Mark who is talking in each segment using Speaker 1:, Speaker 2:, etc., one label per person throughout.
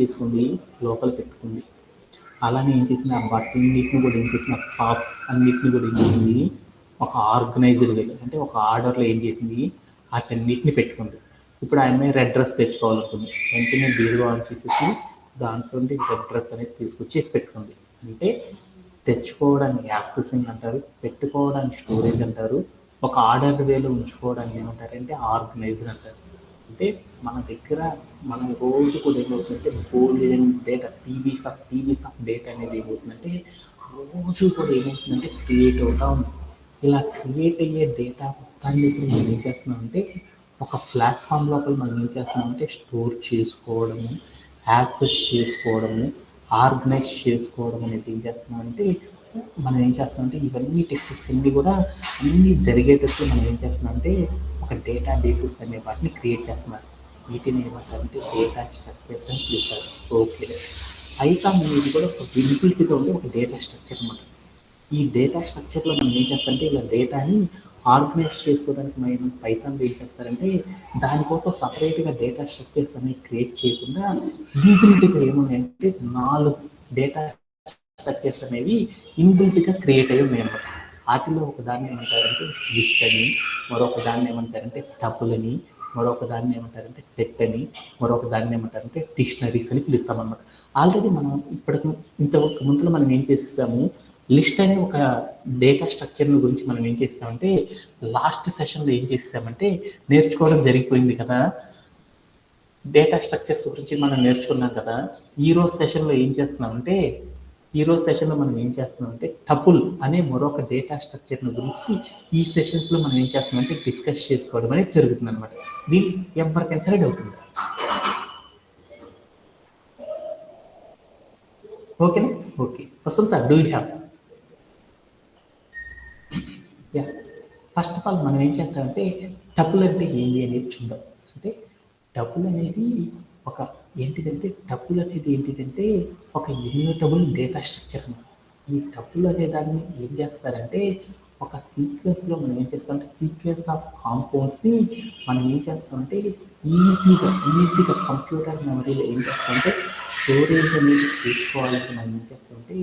Speaker 1: తీసుకుంది లోపల పెట్టుకుంది. అలానే ఏం చేసింది, ఆ బట్టలన్నిటిని కూడా ఏం చేసింది, ఆ టాప్స్ అన్నిటిని కూడా ఏం చేసింది, ఒక ఆర్గనైజ్డ్ వే అంటే ఒక ఆర్డర్లో ఏం చేసింది, వాటన్నిటిని పెట్టుకుంది. ఇప్పుడు ఆ అమ్మాయి రెడ్ డ్రెస్ తెచ్చుకోవాలనుకుంది. వెంటనే బీరువా ఆన్ చేసేసి దాంట్లో రెడ్ డ్రెస్ అనేది తీసుకొచ్చేసి పెట్టుకుంది. అంటే తెచ్చుకోవడానికి యాక్సెసింగ్ అంటారు, పెట్టుకోవడానికి స్టోరేజ్ అంటారు, ఒక ఆర్డర్ వేలో ఉంచుకోవడానికి ఏమంటారంటే ఆర్గనైజ్డ్ అంటారు. అంటే మన దగ్గర మనం రోజు కూడా ఏమవుతుందంటే golden data TVs of data అనేది ఏమవుతుందంటే రోజు కూడా ఏమవుతుందంటే క్రియేట్ అవుతా ఉంది. ఇలా క్రియేట్ అయ్యే డేటా మొత్తాన్ని ఇప్పుడు మనం ఏం చేస్తున్నామంటే ఒక ప్లాట్ఫామ్ లోపల మనం ఏం చేస్తున్నామంటే స్టోర్ చేసుకోవడము, యాక్సెస్ చేసుకోవడము, ఆర్గనైజ్ చేసుకోవడం అనేది ఏం చేస్తున్నామంటే మనం ఏం చేస్తున్నామంటే ఇవన్నీ టెక్నిక్స్ అన్నీ కూడా అన్నీ జరిగేటట్టు మనం ఏం చేస్తున్నామంటే ఒక డేటా బేసిస్ అనే వాటిని క్రియేట్ చేస్తున్నారు. వీటిని ఏమంటారంటే డేటా స్ట్రక్చర్స్ అని పిలుస్తారు. ఓకే, పైథాన్ అనేది కూడా ఒక విజిబిలిటీగా ఉండే ఒక డేటా స్ట్రక్చర్ అనమాట. ఈ డేటా స్ట్రక్చర్లో మనం ఏం చేస్తారంటే ఇలా డేటాని ఆర్గనైజ్ చేసుకోవడానికి మనం పైథాన్లో ఏం చేస్తారంటే దానికోసం సపరేట్గా డేటా స్ట్రక్చర్స్ అనేవి క్రియేట్ చేయకుండా ఇన్బిల్ట్గా ఏమున్నాయంటే 4 డేటా స్ట్రక్చర్స్ అనేవి ఇన్బిల్ట్గా క్రియేట్ అయ్యి ఉన్నాయి అన్నమాట. వాటిలో ఒక దాన్ని ఏమంటారంటే లిస్ట్ అని, మరొక దాన్ని ఏమంటారంటే టపుల్ అని, మరొక దాన్ని ఏమంటారంటే సెట్ అని, మరొక దాన్ని ఏమంటారంటే డిక్షనరీస్ అని పిలుస్తామన్నమాట. ఆల్రెడీ మనం ఇప్పటికి ఇంతవరకు ముందులో మనం ఏం చేస్తాము, లిస్ట్ అనే ఒక డేటా స్ట్రక్చర్ గురించి మనం ఏం చేస్తామంటే లాస్ట్ సెషన్లో ఏం చేస్తామంటే నేర్చుకోవడం జరిగిపోయింది కదా. డేటా స్ట్రక్చర్స్ గురించి మనం నేర్చుకున్నాం కదా. ఈరోజు సెషన్లో ఏం చేస్తున్నామంటే మనం ఏం చేస్తున్నామంటే టపుల్ అనే మరొక డేటా స్ట్రక్చర్ గురించి ఈ సెషన్స్లో మనం ఏం చేస్తున్నామంటే డిస్కస్ చేసుకోవడం అనేది జరుగుతుంది అనమాట. దీన్ని ఎవరికైనా సరే డౌట్ ఉంది. ఓకేనా? Okay, Vasantha do you have? Yeah, first of all మనం ఏం చేస్తామంటే టపుల్ అంటే ఏంటి అనేది చూద్దాం. అంటే టపుల్ అనేది ఒక ఏంటిదంటే ఒక ఇమ్యూటబుల్ డేటా స్ట్రక్చర్ అన్నమాట. ఈ టపుల్ అనే దాన్ని ఏం చేస్తారంటే ఒక సీక్వెన్స్లో మనం ఏం చేస్తామంటే సీక్వెన్స్ ఆఫ్ కాంపౌండ్స్ని మనం ఏం చేస్తామంటే ఈజీగా కంప్యూటర్ మెమరీలో ఏం చేస్తామంటే స్టోరేజ్ అనేది చేసుకోవాలంటే మనం ఏం చేస్తామంటే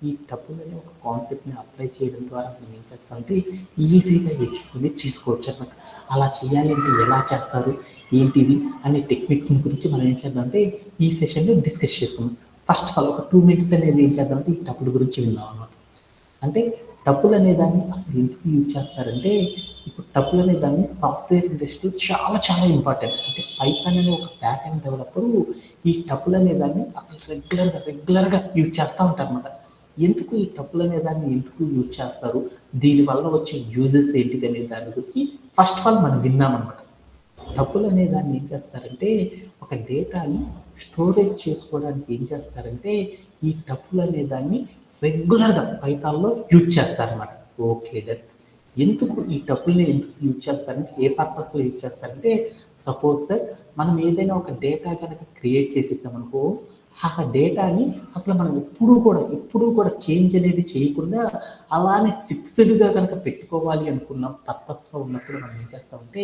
Speaker 1: ఈ టపుల్ అనే ఒక కాన్సెప్ట్ని అప్లై చేయడం ద్వారా మనం ఏం చేస్తామంటే ఈజీగా ఎక్స్ప్లెయిన్ చేసుకోవచ్చు అన్నమాట. అలా చేయాలంటే ఎలా చేస్తారు ఏంటిది అనే టెక్నిక్స్ గురించి మనం ఏం చేద్దామంటే ఈ సెషన్లో డిస్కస్ చేసుకుందాం. ఫస్ట్ ఆఫ్ ఆల్ ఒక 2 minutes అనేది ఏం చేద్దామంటే ఈ టపుల్ గురించి విందాం అన్నమాట. అంటే టపుల్ అనే దాన్ని అసలు ఎందుకు యూజ్ చేస్తారంటే ఇప్పుడు టపుల్ అనే దాన్ని సాఫ్ట్వేర్ ఇండస్ట్రీలో చాలా చాలా ఇంపార్టెంట్. అంటే పైథాన్ అనే ఒక బ్యాక్ ఎండ్ డెవలపర్ ఈ టపుల్ అనే దాన్ని అసలు రెగ్యులర్గా యూజ్ చేస్తూ ఉంటారు అనమాట. ఎందుకు ఈ టపుల్ అనే దాన్ని ఎందుకు యూజ్ చేస్తారు, దీనివల్ల వచ్చే యూజెస్ ఏంటిది అనే దాని గురించి ఫస్ట్ ఆఫ్ ఆల్ మనం విందామన్నమాట. టపుల్ అనే దాన్ని ఏం చేస్తారంటే ఒక డేటాని స్టోరేజ్ చేసుకోవడానికి ఏం చేస్తారంటే ఈ టపుల్ అనే దాన్ని రెగ్యులర్గా పైథాన్లో యూజ్ చేస్తారన్నమాట. Okay done. ఎందుకు ఈ టపుల్ని ఎందుకు యూజ్ చేస్తారంటే ఏ పర్పస్లో యూజ్ చేస్తారంటే సపోజ్ దట్ మనం ఏదైనా ఒక డేటా కనుక క్రియేట్ చేసేసామనుకో ఆ డేటాని అసలు మనం ఎప్పుడూ కూడా చేంజ్ అనేది చేయకుండా అలానే ఫిక్స్డ్గా కనుక పెట్టుకోవాలి అనుకున్న పర్పస్లో ఉన్నప్పుడు మనం ఏం చేస్తామంటే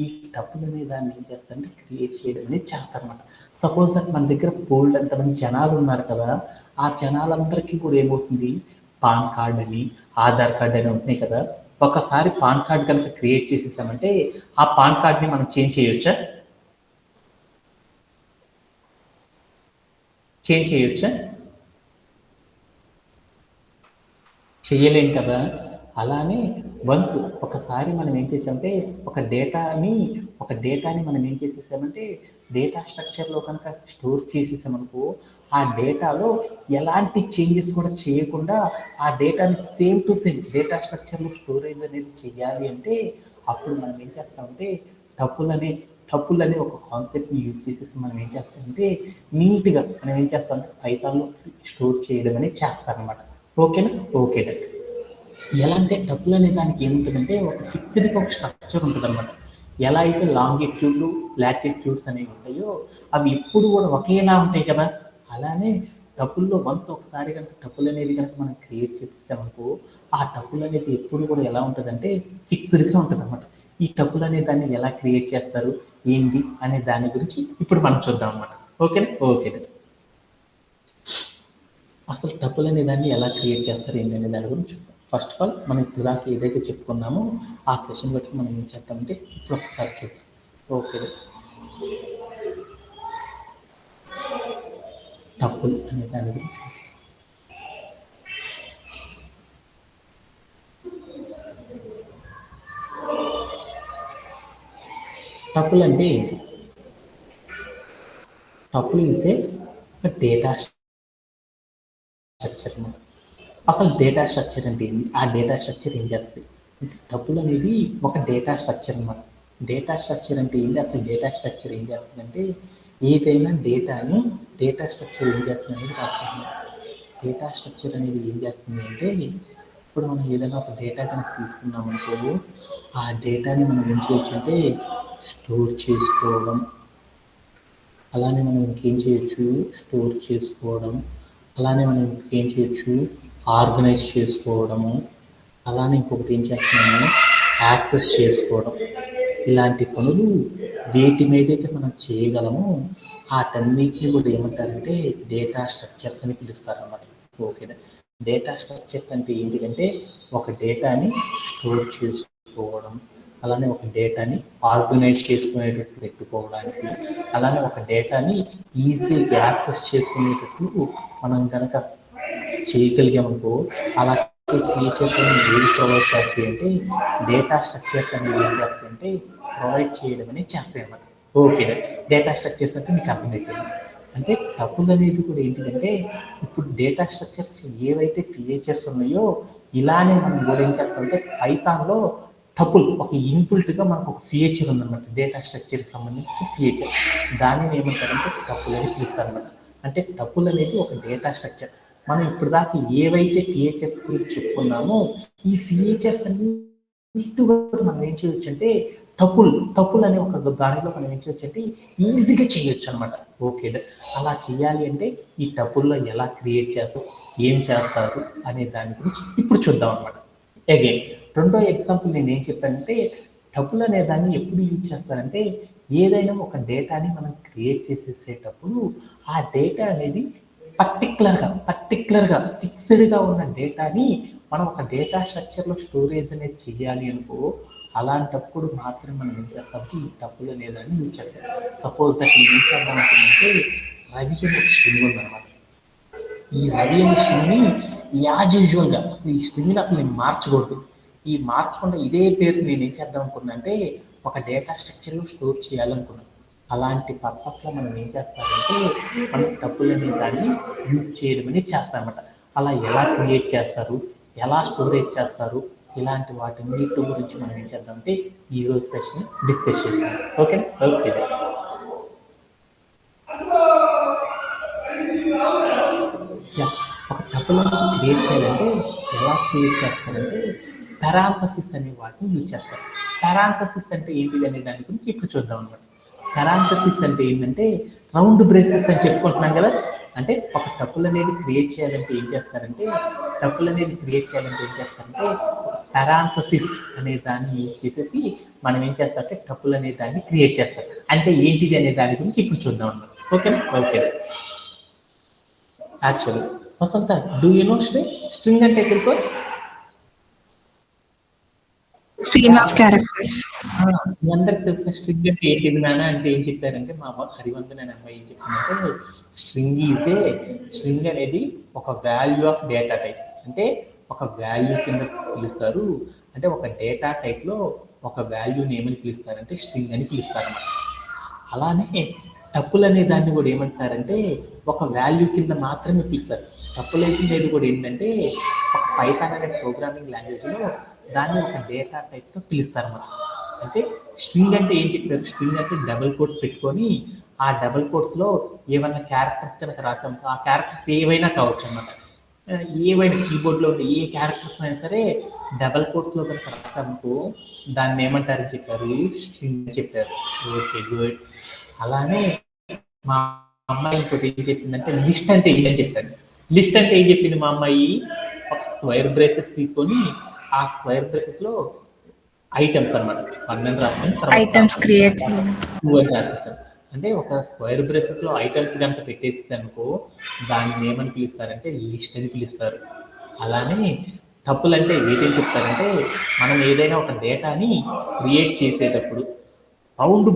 Speaker 1: ఈ టపుల్ అనే దాన్ని ఏం చేస్తారంటే క్రియేట్ చేయడం అనేది చేస్తారనమాట. సపోజ్ దట్ మన దగ్గర బోల్డ్ అంతమంది జనాలు ఉన్నారు కదా, ఆ జనాలందరికీ కూడా ఏమవుతుంది పాన్ కార్డ్ అని ఆధార్ కార్డ్ అని ఉంటున్నాయి కదా. ఒకసారి పాన్ కార్డ్ కనుక క్రియేట్ చేసేసామంటే ఆ పాన్ కార్డ్ని మనం చేంజ్ చేయొచ్చా? చేయలేం కదా. అలానే వన్స్ ఒకసారి మనం ఏం చేసామంటే ఒక డేటాని మనం ఏం చేసేసామంటే డేటా స్ట్రక్చర్లో కనుక స్టోర్ చేసేసామనుకో ఆ డేటాలో ఎలాంటి చేంజెస్ కూడా చేయకుండా ఆ డేటాని సేమ్ టు సేమ్ డేటా స్ట్రక్చర్లో స్టోరేజ్ అనేది చేయాలి అంటే అప్పుడు మనం ఏం చేస్తామంటే టపుల్ అనే ఒక కాన్సెప్ట్ని యూజ్ చేసేసి మనం ఏం చేస్తామంటే నీట్గా మనం ఏం చేస్తామంటే పైథాన్లో స్టోర్ చేయడం అనేది చేస్తారనమాట. ఓకేనా? ఓకే. ఎలా అంటే టపుల్ అనే దానికి ఏముంటుందంటే ఒక ఫిక్స్డ్గా ఒక స్ట్రక్చర్ ఉంటుంది అనమాట. ఎలా అయితే లాంగిట్యూడ్లు లాటిట్యూడ్స్ అనేవి ఉంటాయో అవి ఎప్పుడు కూడా ఒకేలా ఉంటాయి కదా. అలానే టపుల్లో వన్స్ ఒకసారి కనుక టపుల్ అనేది కనుక మనం క్రియేట్ చేసేసామనుకో ఆ టపుల్ అనేది ఎప్పుడు కూడా ఎలా ఉంటుందంటే ఫిక్స్డ్గా ఉంటుంది అనమాట. ఈ టపుల్ అనే దాన్ని ఎలా క్రియేట్ చేస్తారు ఏంటి అనే దాని గురించి ఇప్పుడు మనం చూద్దాం అనమాట. ఓకేనా? ఓకే. అసలు టపుల్ అనే దాన్ని ఎలా క్రియేట్ చేస్తారు ఏంటనే దాని గురించి చూద్దాం. ఫస్ట్ ఆఫ్ ఆల్ మనం ఇప్పుడు దాకా ఏదైతే చెప్పుకున్నామో ఆ సెషన్ బట్టి మనం ఏం చేద్దామంటే ఇప్పుడు ఒకసారి చూద్దాం. ఓకే, టపుల్ అనే దాని గురించి టపుల్ అంటే ఏంటి? Tuple is a data structure అన్నమాట. అసలు డేటా స్ట్రక్చర్ అంటే ఏంటి? ఆ డేటా స్ట్రక్చర్ ఏం చేస్తుంది? టపుల్ అనేది ఒక డేటా స్ట్రక్చర్ అన్నమాట. డేటా స్ట్రక్చర్ అంటే ఏంటి? అసలు డేటా స్ట్రక్చర్ ఏం చేస్తుందంటే ఏదైనా డేటాని డేటా స్ట్రక్చర్ ఏం చేస్తుంది అనేది రాస్తుంది. డేటా స్ట్రక్చర్ అనేది ఏం చేస్తుంది అంటే ఇప్పుడు మనం ఏదైనా ఒక డేటా కనుక తీసుకున్నాం అనుకో, ఆ డేటాని మనం ఏం చేయొచ్చు అంటే స్టోర్ చేసుకోవడం, అలానే మనం ఇంకేం చేయొచ్చు, స్టోర్ చేసుకోవడం, అలానే మనం ఇంకేం చేయొచ్చు, ఆర్గనైజ్ చేసుకోవడము, అలానే ఇంకొకటి ఏం చేస్తున్నాము, యాక్సెస్ చేసుకోవడం. ఇలాంటి పనులు వేటి మీదైతే మనం చేయగలమో వాటన్నిటిని కూడా ఏమంటారంటే డేటా స్ట్రక్చర్స్ అని పిలుస్తారు అన్నమాట. ఓకేనా? డేటా స్ట్రక్చర్స్ అంటే ఏంటిదంటే ఒక డేటాని స్టోర్ చేసుకోవడం, అలానే ఒక డేటాని ఆర్గనైజ్ చేసుకునేటట్టు పెట్టుకోవడానికి, అలానే ఒక డేటాని ఈజీగా యాక్సెస్ చేసుకునేటట్లు మనం కనుక చేయగలిగామనుకో అలాంటి ఫీచర్స్ ఏవి ప్రొవైడ్ చేస్తాయి అంటే డేటా స్ట్రక్చర్స్ అనేవి ఏం చేస్తాయంటే ప్రొవైడ్ చేయడం అనేది చేస్తాయి అన్నమాట. ఓకే, డేటా స్ట్రక్చర్స్ అంటే మీకు అర్థమవుతుంది. అంటే టపుల్ అనేది కూడా ఏంటిదంటే ఇప్పుడు డేటా స్ట్రక్చర్స్ ఏవైతే ఫీచర్స్ ఉన్నాయో ఇలానే మనం కూడా ఏం చేస్తామంటే పైథాన్లో టపుల్ ఒక ఇన్బుల్ట్గా మనకు ఒక ఫీచర్ ఉందన్నమాట. డేటా స్ట్రక్చర్కి సంబంధించి ఫీచర్, దానిని ఏమంటారంటే టపుల్ అని పిలుస్తారన్నమాట. అంటే టపుల్ అనేది ఒక డేటా స్ట్రక్చర్. మనం ఇప్పుడు దాకా ఏవైతే ఫీచర్స్ గురించి చెప్పుకున్నామో ఈ ఫీచర్స్ అన్నిటి మనం ఏం చేయొచ్చు అంటే టపుల్ అనే ఒక దానిలో మనం ఏం చేయొచ్చు అంటే ఈజీగా చేయొచ్చు అనమాట. ఓకే, అలా చేయాలి అంటే ఈ టపుల్లో ఎలా క్రియేట్ చేస్తారు, ఏం చేస్తారు అనే దాని గురించి ఇప్పుడు చూద్దాం అనమాట. అగైన్ రెండో ఎగ్జాంపుల్ నేను ఏం చెప్పానంటే టపుల్ అనే దాన్ని ఎప్పుడు యూజ్ చేస్తారంటే ఏదైనా ఒక డేటాని మనం క్రియేట్ చేసేసేటప్పుడు ఆ డేటా అనేది పర్టికులర్గా ఫిక్స్డ్గా ఉన్న డేటాని మనం ఒక డేటా స్ట్రక్చర్లో స్టోరేజ్ అనేది చేయాలి అనుకో అలాంటప్పుడు మాత్రమే మనం ఏం చేస్తామంటే ఈ టపుల్ అనేదాన్ని యూజ్ చేస్తాం. సపోజ్ దట్ నేను ఏం చేద్దాం అనుకుంటే రవి అని ఒక స్ట్రింగ్ ఉందన్నమాట. ఈ రవి అనే స్ట్రింగ్ని యాజ్ యూజువల్గా ఈ స్ట్రింగ్ని అసలు నేను మార్చకూడదు. ఈ మార్చకుండా ఇదే పేరు నేను ఏం చేద్దాం అనుకున్నా అంటే ఒక డేటా స్ట్రక్చర్లో స్టోర్ చేయాలనుకున్నాను. అలాంటి పర్పస్లో మనం ఏం చేస్తామంటే మనం టపుల్ అనే దాన్ని యూజ్ చేయడం అనేది చేస్తామన్నమాట. అలా ఎలా క్రియేట్ చేస్తారు, ఎలా స్టోరేజ్ చేస్తారు, ఇలాంటి వాటన్నిటి గురించి మనం ఏం చేద్దామంటే ఈ రోజు సెషన్ డిస్కస్ చేస్తాం. ఓకే ఓకే ఒక టపుల్ అనేది క్రియేట్ చేయాలంటే ఎలా క్రియేట్ చేస్తారంటే పారాంథసిస్ అనే వాటిని యూజ్ చేస్తారు. పారాంథసిస్ అంటే ఏంటిది అనే దాని గురించి ఇప్పుడు చూద్దాం అనమాట. పారాంథసిస్ అంటే ఏంటంటే రౌండ్ బ్రేసెస్ అని చెప్పుకుంటున్నాం కదా. అంటే ఒక టపుల్ అనేది క్రియేట్ చేయాలంటే ఏం చేస్తారంటే పారాంథసిస్ అనే దాన్ని యూజ్ చేసేసి మనం ఏం చేస్తారంటే టపుల్ అనే దాన్ని క్రియేట్ చేస్తారు. అంటే ఏంటిది అనే దాని గురించి ఇప్పుడు చూద్దాం అన్నమాట. ఓకేనా? Okay. Actually Vasantha, do you know string అంటే తెలుసా?
Speaker 2: Stream of characters.
Speaker 1: మీ అందరికి తెలిసిన స్ట్రింగ్ అంటే ఏంటిది నాన్న అంటే ఏం చెప్పారంటే మా హరివంతన్ అనే అమ్మాయి ఏం చెప్పిందంటే స్ట్రింగ్ అనేది ఒక వాల్యూ ఆఫ్ డేటా టైప్. అంటే ఒక వాల్యూ కింద పిలుస్తారు. అంటే ఒక డేటా టైప్లో ఒక వాల్యూని ఏమని పిలుస్తారంటే స్ట్రింగ్ అని పిలుస్తారు అన్నమాట. అలానే టపుల్ అనే దాన్ని కూడా ఏమంటారంటే ఒక వాల్యూ కింద మాత్రమే పిలుస్తారు. టపులేషన్ అనేది కూడా ఏంటంటే ఒక పైథాన్ అనే ప్రోగ్రామింగ్ లాంగ్వేజ్లో దాన్ని ఒక డేటా టైప్తో పిలుస్తారు అన్నమాట. అంటే స్ట్రింగ్ అంటే ఏం చెప్పారు? స్ట్రింగ్ అంటే డబుల్ కోట్స్ పెట్టుకొని ఆ డబుల్ కోట్స్లో ఏమైనా క్యారెక్టర్స్ కనుక రాసాము, ఆ క్యారెక్టర్స్ ఏవైనా కావచ్చు అన్నమాట. ఏవైనా కీబోర్డ్లో ఉండే ఏ క్యారెక్టర్స్ అయినా సరే డబల్ కోట్స్లో కనుక రాసామనుకో దాన్ని ఏమంటారని చెప్పారు? స్ట్రింగ్ అని చెప్పారు. Okay, good. అలానే మా అమ్మాయి ఇంకోటి ఏం చెప్పిందంటే లిస్ట్ అంటే ఏదని చెప్పారు. లిస్ట్ అంటే ఏం చెప్పింది మా అమ్మాయి? ఒక స్క్వేర్ బ్రేసెస్ తీసుకొని ఆ స్క్వేర్ బ్రేసెస్ లో ఐటమ్స్ అనమాట 1 అని రాస్తాను,
Speaker 2: ఐటమ్స్ క్రియేట్ చేయాలి.
Speaker 1: 2 అని రాసేస్తాను. అంటే ఒక స్క్వేర్ బ్రేసెస్లో ఐటమ్స్ కనుక పెట్టేసి అనుకో దాన్ని ఏమని పిలుస్తారంటే లిస్ట్ అని పిలుస్తారు. అలానే టపుల్ అంటే వీటిని చెప్తారంటే మనం ఏదైనా ఒక డేటాని క్రియేట్ చేసేటప్పుడు రౌండ్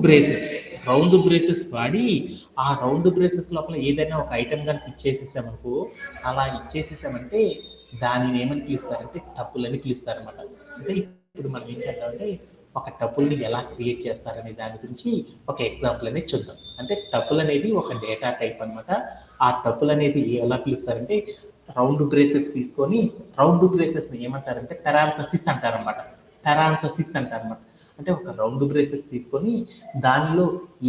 Speaker 1: బ్రేసెస్ వాడి ఆ రౌండ్ బ్రేసెస్ లోపల ఏదైనా ఒక ఐటెం కనుక ఇచ్చేసేసామనుకో అలా ఇచ్చేసేసామంటే దానిని ఏమని పిలుస్తారంటే టపుల్ అని పిలుస్తారు అనమాట. అంటే ఇప్పుడు మనం ఏం చేద్దామంటే ఒక టపుల్ని ఎలా క్రియేట్ చేస్తారనే దాని గురించి ఒక ఎగ్జాంపుల్ అనేది చూద్దాం. అంటే టపుల్ అనేది ఒక డేటా టైప్ అనమాట. ఆ టపుల్ అనేది ఎలా పిలుస్తారంటే రౌండ్ బ్రేసెస్ తీసుకొని రౌండ్ బ్రేసెస్ని ఏమంటారంటే పెరాంథసిస్ అంటారనమాట. అంటే ఒక రౌండ్ బ్రేసెస్ తీసుకొని దానిలో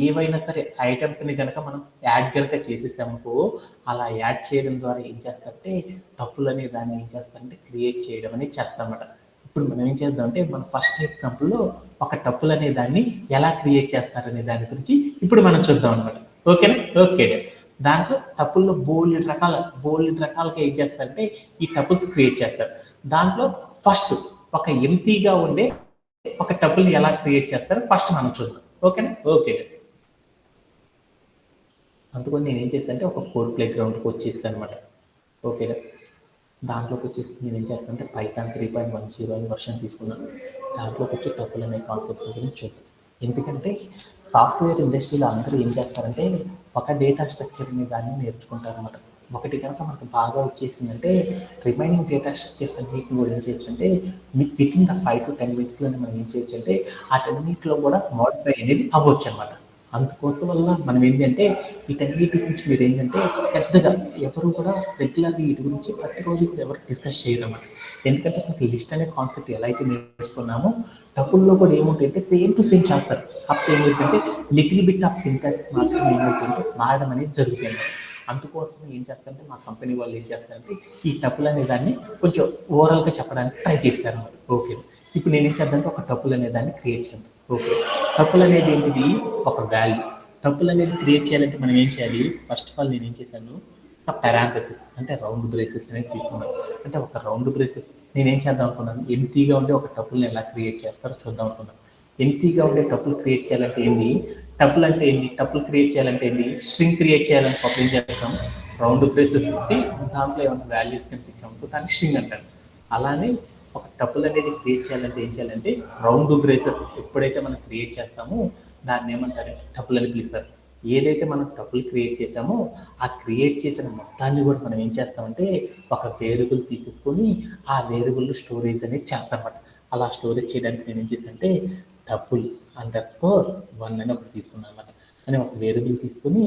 Speaker 1: ఏవైనా సరే ఐటమ్స్ని కనుక మనం యాడ్ కనుక చేసేసామనుకో అలా యాడ్ చేయడం ద్వారా ఏం చేస్తారంటే టపుల్ అనే దాన్ని ఏం చేస్తారంటే క్రియేట్ చేయడం అనేది చేస్తామన్నమాట. ఇప్పుడు మనం ఏం చేద్దామంటే మన ఫస్ట్ ఎగ్జాంపుల్లో ఒక టపుల్ అనే దాన్ని ఎలా క్రియేట్ చేస్తారనే దాని గురించి ఇప్పుడు మనం చూద్దాం అనమాట. ఓకేనా? ఓకే. దాంట్లో టపుల్లో బోల్డ్ రకాలుగా ఏం చేస్తారంటే ఈ టపుల్స్ క్రియేట్ చేస్తారు. దాంట్లో ఫస్ట్ ఒక ఎంటీగా ఉండే ఒక టపుల్ని ఎలా క్రియేట్ చేస్తారో ఫస్ట్ మనం చూద్దాం. ఓకేనా? ఓకే. అందుకని నేను ఏం చేస్తానంటే ఒక కోడ్ ప్లే గ్రౌండ్కి వచ్చేస్తాను అనమాట. ఓకేనా? దాంట్లోకి వచ్చేసి నేను ఏం చేస్తానంటే పైథాన్ 3.10 అని వర్షన్ తీసుకున్నాను. దాంట్లోకి వచ్చి టపుల్ అనే కాన్సెప్ట్ గురించి చూద్దాం. ఎందుకంటే సాఫ్ట్వేర్ ఇండస్ట్రీలో అందరూ ఏం చేస్తారంటే ఒక డేటా స్ట్రక్చర్ అనే దాన్ని నేర్చుకుంటారు అనమాట. ఒకటి కనుక మనకు బాగా వచ్చేసిందంటే రిమైనింగ్ డేటా స్ట్రక్చర్స్ అన్నిటిని కూడా ఏం చేయొచ్చు అంటే విత్ ఇన్ ద 5 to 10 minutesలోనే మనం ఏం చేయొచ్చు అంటే వాటన్నిటిలో కూడా మోడిఫై అనేది అవ్వచ్చు అనమాట. అందుకోసం వల్ల మనం ఏంటంటే వీటన్నిటి గురించి మీరు ఏంటంటే పెద్దగా ఎవరు కూడా రెగ్యులర్గా వీటి గురించి ప్రతిరోజు కూడా ఎవరు డిస్కస్ చేయరు అన్నమాట. ఎందుకంటే మనకి లిస్ట్ అనే కాన్సెప్ట్ ఎలా అయితే నేర్చుకున్నామో టపుల్లో కూడా ఏముంటాయంటే సేమ్ టు సేమ్ చేస్తారు. అప్పుడు ఏమవుతుందంటే లిటిల్ బిట్ ఆఫ్ థింకర్ మాత్రం ఏమవుతుందంటే మారడం అనేది జరుగుతుంది. అందుకోసం ఏం చేస్తారంటే మా కంపెనీ వాళ్ళు ఏం చేస్తారంటే ఈ టపుల్ అనే దాన్ని కొంచెం ఓవరాల్గా చెప్పడానికి ట్రై చేస్తారు. ఓకే, ఇప్పుడు నేనేం చేద్దామంటే ఒక టపుల్ అనే దాన్ని క్రియేట్ చేద్దాం. ఓకే, టపుల్ అనేది ఏంటిది? ఒక వాల్యూ. టపుల్ అనేది క్రియేట్ చేయాలంటే మనం ఏం చేయాలి? ఫస్ట్ ఆఫ్ ఆల్ నేను ఏం చేశాను, ఒక పారాంథసిస్ అంటే రౌండ్ బ్రేసెస్ అనేది తీసుకున్నాను. అంటే ఒక రౌండ్ బ్రేసెస్ నేనేం చేద్దాం అనుకున్నాను, ఎంటీగా ఉండే ఒక టపుల్ని ఎలా క్రియేట్ చేస్తారో చూద్దాం అనుకున్నాను. ఎంటీగా ఉండే టపుల్ క్రియేట్ చేయాలంటే ఏంటి? టపుల్ అంటే ఏంటి? టపుల్ క్రియేట్ చేయాలంటే ఏంటి? స్ట్రింగ్ క్రియేట్ చేయాలని అప్పుడు ఏం చేస్తాం, రౌండ్ బ్రేసెస్ పెట్టి దాంట్లో ఏమైనా వాల్యూస్ కనిపించాము దాన్ని స్ట్రింగ్ అంటారు. అలానే ఒక టపుల్ అనేది క్రియేట్ చేయాలంటే ఏం చేయాలంటే రౌండ్ బ్రేసెస్ ఎప్పుడైతే మనం క్రియేట్ చేస్తామో దాన్ని ఏమంటారంటే టపుల్ అని పిలుస్తారు. ఏదైతే మనం టపుల్ క్రియేట్ చేసామో ఆ క్రియేట్ చేసిన మొత్తాన్ని కూడా మనం ఏం చేస్తామంటే ఒక వేరియబుల్ తీసేసుకొని ఆ వేరియబుల్ స్టోరేజ్ అనేది చేస్తామన్నమాట. అలా స్టోరేజ్ చేయడానికి నేను ఏం చేశానంటే టపుల్_1 అని ఒకటి తీసుకున్నాను అనమాట. అని ఒక వేరియబుల్ తీసుకుని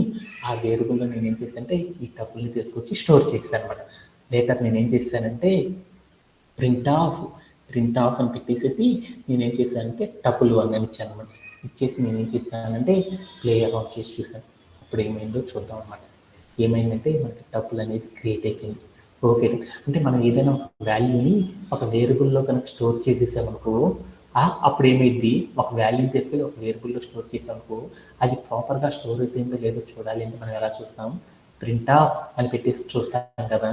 Speaker 1: ఆ వేరియబుల్లో నేను ఏం చేశానంటే ఈ టపుల్ని తీసుకొచ్చి స్టోర్ చేశాను అనమాట. లేటర్ నేను ఏం చేశానంటే ప్రింట్ ఆఫ్ అని పెట్టేసేసి నేనేం చేశానంటే టపుల్1 అని ఇచ్చాను అనమాట. ఇచ్చేసి నేనేం చేశానంటే ప్లే అరౌండ్ చేసి చూశాను. అప్పుడు ఏమైందో చూద్దాం అనమాట. ఏమైందంటే మనకి టపుల్ అనేది క్రియేట్ అయిపోయింది. ఓకే, అంటే మనం ఏదైనా ఒక వాల్యూని ఒక వేరియబుల్లో కనుక స్టోర్ చేసేసామనుకో అప్పుడు ఏమైంది, ఒక వాల్యూని తీసుకెళ్ళి ఒక వేరియబుల్లో స్టోర్ చేసామనుకో అది ప్రాపర్గా స్టోరేజ్ అయిందో లేదో చూడాలి అంటే మనం ఎలా చూస్తాం, ప్రింట్ ఆఫ్ అని పెట్టేసి చూస్తాం కదా.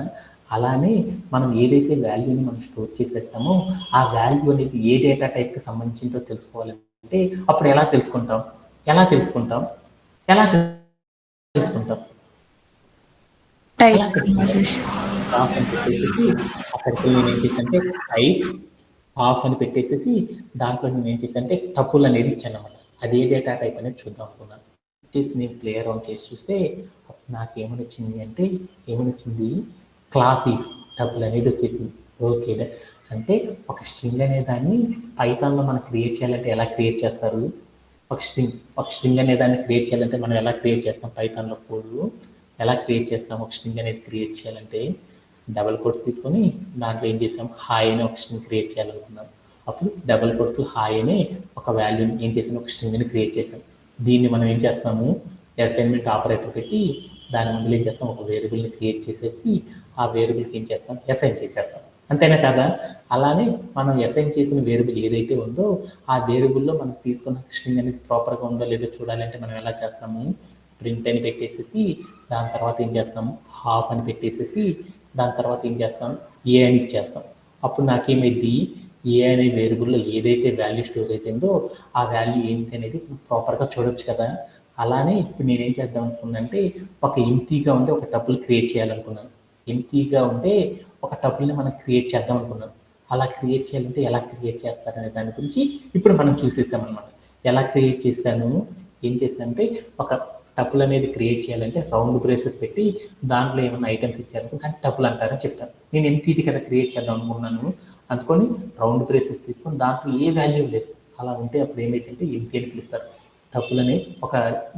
Speaker 1: అలానే మనం ఏదైతే వాల్యూని మనం స్టోర్ చేసేస్తామో ఆ వాల్యూ అనేది ఏ డేటా టైప్కి సంబంధించిందో తెలుసుకోవాలంటే అప్పుడు ఎలా తెలుసుకుంటాం ఎలా తెలుసుకుంటాం ఆఫ్ అని పెట్టేసి అక్కడికి నేను ఏం చేశానంటే టైప్ ఆఫ్ అని పెట్టేసేసి దాంట్లో నేను ఏం చేశానంటే టపుల్ అనేది ఇచ్చాను అనమాట. అది ఏ డేటా టైప్ అనేది చూద్దాం అనుకున్నాను. చేసి నేను ప్లే అరౌండ్ చేసి చూస్తే నాకు ఏమనొచ్చింది క్లాసీస్ టపుల్ అనేది వచ్చేసింది. ఓకే, అంటే ఒక స్ట్రింగ్ అనే దాన్ని పైథాన్లో మనం క్రియేట్ చేయాలంటే ఎలా క్రియేట్ చేస్తారు, ఒక స్ట్రింగ్ అనే దాన్ని క్రియేట్ చేయాలంటే మనం ఎలా క్రియేట్ చేస్తాం, పైథాన్లో కోడ్ ఎలా క్రియేట్ చేస్తాం. ఒక స్ట్రింగ్ అనేది క్రియేట్ చేయాలంటే డబల్ కోడ్స్ తీసుకొని దాంట్లో ఏం చేసాం, హాయ్ అనే ఒక స్ట్రింగ్ క్రియేట్ చేయాలనుకున్నాం. అప్పుడు డబల్ కోడ్స్ హాయ్ అనే ఒక వాల్యూని ఏం చేసాం, ఒక స్ట్రింగ్ని క్రియేట్ చేసాం. దీన్ని మనం ఏం చేస్తాము, అసైన్మెంట్ ఆపరేటర్ పెట్టి దాని ముందు ఏం చేస్తాం, ఒక వేరియబుల్ని క్రియేట్ చేసేసి ఆ వేరియబుల్కి ఏం చేస్తాం, అసైన్ చేసేస్తాం. అంతేనా కదా? అలానే మనం అసైన్ చేసిన వేరియబుల్ ఏదైతే ఉందో ఆ వేరియబుల్లో మనం తీసుకున్న స్ట్రింగ్ అనేది ప్రాపర్గా ఉందో లేదో చూడాలంటే మనం ఎలా చేస్తాము, ప్రింట్ అని పెట్టేసేసి దాని తర్వాత ఏం చేస్తాము, హాఫ్ అని పెట్టేసేసి దాని తర్వాత ఏం చేస్తాం, ఏ అని ఇచ్చేస్తాం. అప్పుడు నాకేమైంది, ఏ అనే వేరియబుల్లో ఏదైతే వాల్యూ స్టోరేజ్ అయిందో ఆ వాల్యూ ఏంటి అనేది ప్రాపర్గా చూడొచ్చు కదా. అలానే ఇప్పుడు నేనేం చేద్దాం అనుకున్నానంటే ఒక ఎంప్టీగా ఉండే ఒక టపుల్ క్రియేట్ చేయాలనుకున్నాను. ఎంప్టీగా ఉండే ఒక టపుల్ని మనం క్రియేట్ చేద్దాం అనుకున్నాను. అలా క్రియేట్ చేయాలంటే ఎలా క్రియేట్ చేస్తారనే దాని గురించి ఇప్పుడు మనం చూసేసామన్నమాట. ఎలా క్రియేట్ చేశాను, ఏం చేశానంటే ఒక టపుల్ అనేది క్రియేట్ చేయాలంటే రౌండ్ బ్రేసెస్ పెట్టి దాంట్లో ఏమైనా ఐటమ్స్ ఇచ్చారంటే దాన్ని టపుల్ అంటారని చెప్తాను. నేను ఎంప్టీది కదా క్రియేట్ చేద్దాం అనుకున్నాను, అందుకొని రౌండ్ బ్రేసెస్ తీసుకొని దాంట్లో ఏ వాల్యూ లేదు. అలా ఉంటే అప్పుడు ఏమైందంటే ఎంప్టీ అని పిలుస్తారు. టపుల్ అనే ఒక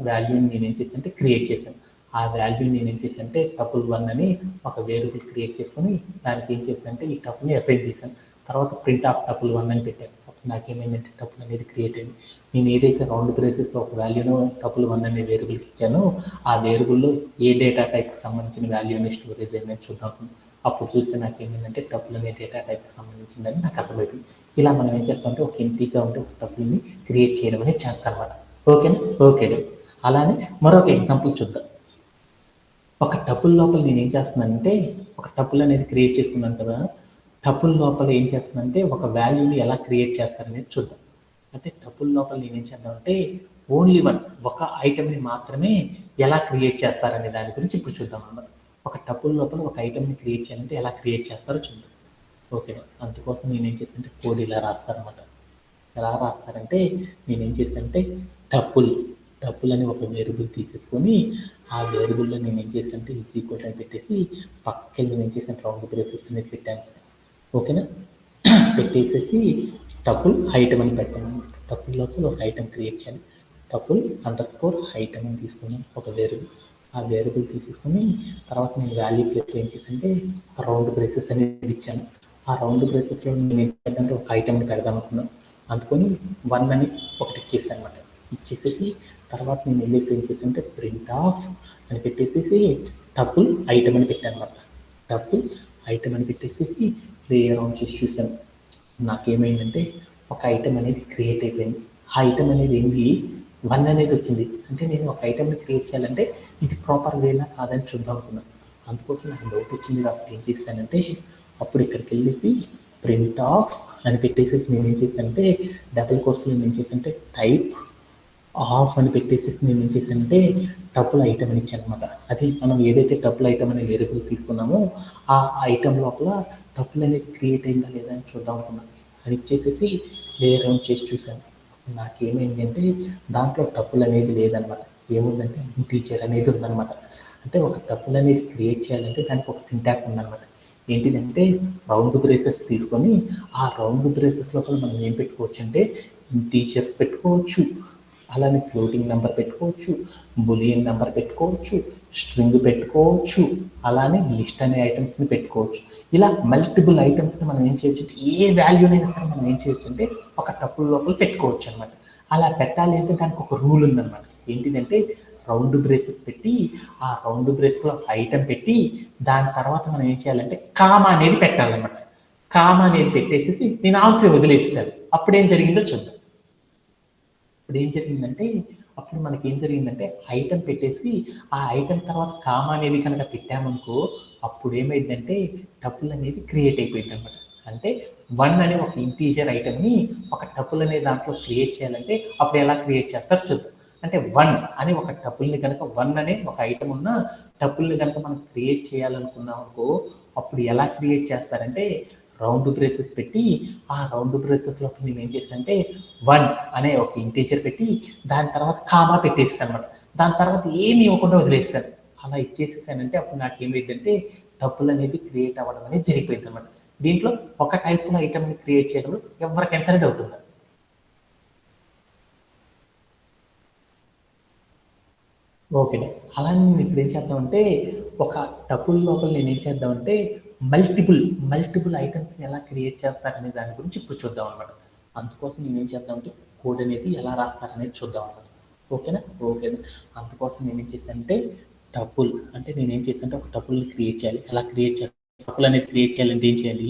Speaker 1: వాల్యూని నేను ఏం చేశానంటే క్రియేట్ చేశాను. ఆ వాల్యూని నేను ఏం చేశానంటే టపుల్ 1 అని ఒక వేరియబుల్ క్రియేట్ చేసుకొని దానికి ఏం చేశానంటే ఈ టపుల్ని అసైన్ చేశాను. తర్వాత ప్రింట్ ఆఫ్ టపుల్ 1 అని పెట్టాను. అప్పుడు నాకేమైందంటే టపుల్ అనేది క్రియేట్ అయింది. నేను ఏదైతే రౌండ్ బ్రేసెస్లో ఒక వాల్యూను టపుల్ 1 అనే వేరియబుల్కి ఇచ్చానో ఆ వేరియబుల్లో ఏ డేటా టైప్కి సంబంధించిన వాల్యూని స్టోరేజ్ అయిందని చూద్దాం. అప్పుడు చూస్తే నాకేమైందంటే టపుల్ అనే డేటా టైప్కి సంబంధించిందని నాకు అర్థమైంది. ఇలా మనం ఏం చేస్తామంటే ఒక ఎంప్టీగా ఉంటే ఒక టపుల్ని క్రియేట్ చేయడం అనేది చేస్తాం అన్నమాట. ఓకేనా? ఓకే. అలానే మరొక ఎగ్జాంపుల్ చూద్దాం. ఒక టపుల్ లోపల నేను ఏం చేస్తున్నానంటే ఒక టపుల్ అనేది క్రియేట్ చేసుకున్నాను కదా, టపుల్ లోపల ఏం చేస్తున్నానంటే ఒక వాల్యూని ఎలా క్రియేట్ చేస్తారనేది చూద్దాం. అంటే టపుల్ లోపల నేను ఏం చేద్దామంటే ఓన్లీ వన్ ఒక ఐటమ్ని మాత్రమే ఎలా క్రియేట్ చేస్తారనే దాని గురించి ఇప్పుడు చూద్దాం అన్నమాట. ఒక టపుల్ లోపల ఒక ఐటమ్ని క్రియేట్ చేయాలంటే ఎలా క్రియేట్ చేస్తారో చూద్దాం. ఓకేనా? అందుకోసం నేనేం చేస్తానంటే కోడ్ ఇలా రాస్తారనమాట. ఎలా రాస్తారంటే నేనేం చేస్తానంటే టపుల్ అని ఒక వేరియబుల్ తీసేసుకొని ఆ వేరియబుల్లో నేను ఏం చేశానంటే ఈజ్ ఈక్వల్ అని పెట్టేసి పక్కన నేను ఏం చేశాను రౌండ్ బ్రేసెస్ అనేది పెట్టాను. ఓకేనా? పెట్టేసేసి టపుల్ ఐటమ్ అని పెట్టాను. టపుల్ లోపల ఒక ఐటమ్ క్రియేట్ చేయాలి. టపుల్ _ఐటమ్ అని తీసుకున్నాను ఒక వేరియబుల్. ఆ వేరియబుల్ తీసేసుకొని తర్వాత నేను వాల్యూ ప్లేస్ ఏం చేశానంటే రౌండ్ బ్రేసెస్ అనేది ఇచ్చాను. ఆ రౌండ్ బ్రేసెస్లో నేను ఏం చేద్దామంటే ఒక ఐటమ్ని పెడదాం అనుకున్నాను. అందుకొని 1 అని ఒకటి ఇచ్చేసాను అనమాట. ఇచ్చేసేసి తర్వాత నేను వెళ్ళేసి ఏం చేశానంటే ప్రింట్ ఆఫ్ అని పెట్టేసేసి టపుల్ ఐటమ్ అని పెట్టాను అనమాట. టపుల్ ఐటమ్ అని పెట్టేసేసి ప్లే అరౌండ్ చేసి చూశాను. నాకేమైందంటే ఒక ఐటమ్ అనేది క్రియేట్ అయిపోయింది. ఆ ఐటమ్ అనేది ఏంటి 1 అనేది వచ్చింది. అంటే నేను ఒక ఐటమ్ని క్రియేట్ చేయాలంటే ఇది ప్రాపర్ వేనా కాదని చూద్దాం అనుకున్నాను. అందుకోసం నాకు డౌట్ వచ్చింది కాబట్టి ఏం చేశానంటే అప్పుడు ఇక్కడికి వెళ్ళేసి ప్రింట్ ఆఫ్ అని పెట్టేసేసి నేను ఏం చేశానంటే డబుల్ కోర్స్లో నేను ఏం చేశానంటే టైప్ ఆఫ్ అని పెట్టేసేసి నేను ఏం చేశానంటే టపుల్ ఐటమ్ అని ఇచ్చాను అనమాట. అది మనం ఏదైతే టపుల్ ఐటమ్ అనే వేరియబుల్ తీసుకున్నామో ఆ ఐటమ్ లోపల టపుల్ అనేది క్రియేట్ అయిందా లేదా అని చూద్దాం అనుకున్నాను. అది ఇచ్చేసేసి ప్లే అరౌండ్ చేసి చూశాను. నాకేమైంది అంటే దాంట్లో టపుల్ అనేది లేదనమాట. ఏముందంటే ఇంటీజర్ అనేది ఉందన్నమాట. అంటే ఒక టపుల్ అనేది క్రియేట్ చేయాలంటే దానికి ఒక సింటాక్స్ ఉందన్నమాట. ఏంటిదంటే రౌండ్ బ్రేసెస్ తీసుకొని ఆ రౌండ్ బ్రేసెస్ లోపల మనం ఏం పెట్టుకోవచ్చు అంటే ఇంటీజర్స్ పెట్టుకోవచ్చు, అలానే ఫ్లోటింగ్ నెంబర్ పెట్టుకోవచ్చు, బులియన్ నెంబర్ పెట్టుకోవచ్చు, స్ట్రింగ్ పెట్టుకోవచ్చు, అలానే లిస్ట్ అనే ఐటమ్స్ని పెట్టుకోవచ్చు. ఇలా మల్టిపుల్ ఐటమ్స్ని మనం ఏం చేయొచ్చు అంటే ఏ వాల్యూనైనా సరే మనం ఏం చేయొచ్చు అంటే ఒక టపుల్ లోపల పెట్టుకోవచ్చు అనమాట. అలా పెట్టాలి అంటే దానికి ఒక రూల్ ఉందన్నమాట. ఏంటిదంటే రౌండ్ బ్రేసెస్ పెట్టి ఆ రౌండ్ బ్రేస్లో ఐటమ్ పెట్టి దాని తర్వాత మనం ఏం చేయాలంటే కామా అనేది పెట్టాలన్నమాట. కామా అనేది పెట్టేసేసి నేను ఆవుకి వదిలేసాను. అప్పుడు ఏం జరిగిందో చూద్దాం. ఇప్పుడు ఏం జరిగిందంటే అప్పుడు మనకి ఏం జరిగిందంటే ఐటమ్ పెట్టేసి ఆ ఐటమ్ తర్వాత కామా అనేది కనుక పెట్టామనుకో అప్పుడు ఏమైందంటే టపుల్ అనేది క్రియేట్ అయిపోయింది అనమాట. అంటే 1 అనే ఒక ఇంటీజర్ ఐటమ్ని ఒక టపుల్ అనే దాంట్లో క్రియేట్ చేయాలంటే అప్పుడు ఎలా క్రియేట్ చేస్తారో చూద్దాం. అంటే 1 అనే ఒక టపుల్ని కనుక 1 అనే ఒక ఐటమ్ ఉన్న టపుల్ని కనుక మనం క్రియేట్ చేయాలనుకున్నాం అనుకో అప్పుడు ఎలా క్రియేట్ చేస్తారంటే రౌండ్ బ్రేసెస్ పెట్టి ఆ రౌండ్ బ్రేసెస్ లోపల నేను ఏం చేశానంటే 1 అనే ఒక ఇంటీజర్ పెట్టి దాని తర్వాత కామా పెట్టేస్తాను అనమాట. దాని తర్వాత ఏమి ఇవ్వకుండా వదిలేస్తాను. అలా ఇచ్చేసేసానంటే అప్పుడు నాకు ఏమైందంటే టపుల్ అనేది క్రియేట్ అవ్వడం అనేది జరిగిపోయింది అనమాట. దీంట్లో ఒక టైప్లో ఐటమ్ని క్రియేట్ చేయడంలో ఎవరికైనా సరే డౌట్ ఉందా? ఓకే. అలానే నేను ఇప్పుడు ఏం చేద్దామంటే ఒక టపుల్ లోపల నేను ఏం చేద్దామంటే మల్టిపుల్ ఐటమ్స్ని ఎలా క్రియేట్ చేస్తారనే దాని గురించి ఇప్పుడు చూద్దాం అనమాట. అందుకోసం నేను ఏం చేద్దామంటే కోడ్ అనేది ఎలా రాస్తారనేది చూద్దాం అనమాట. ఓకేనా? ఓకేనా? అందుకోసం నేను ఏం చేశానంటే టపుల్ అంటే నేను ఏం చేశానంటే ఒక టపుల్ని క్రియేట్ చేయాలి. ఎలా క్రియేట్ చేయాలి? టపుల్ అనేది క్రియేట్ చేయాలంటే ఏం చేయాలి?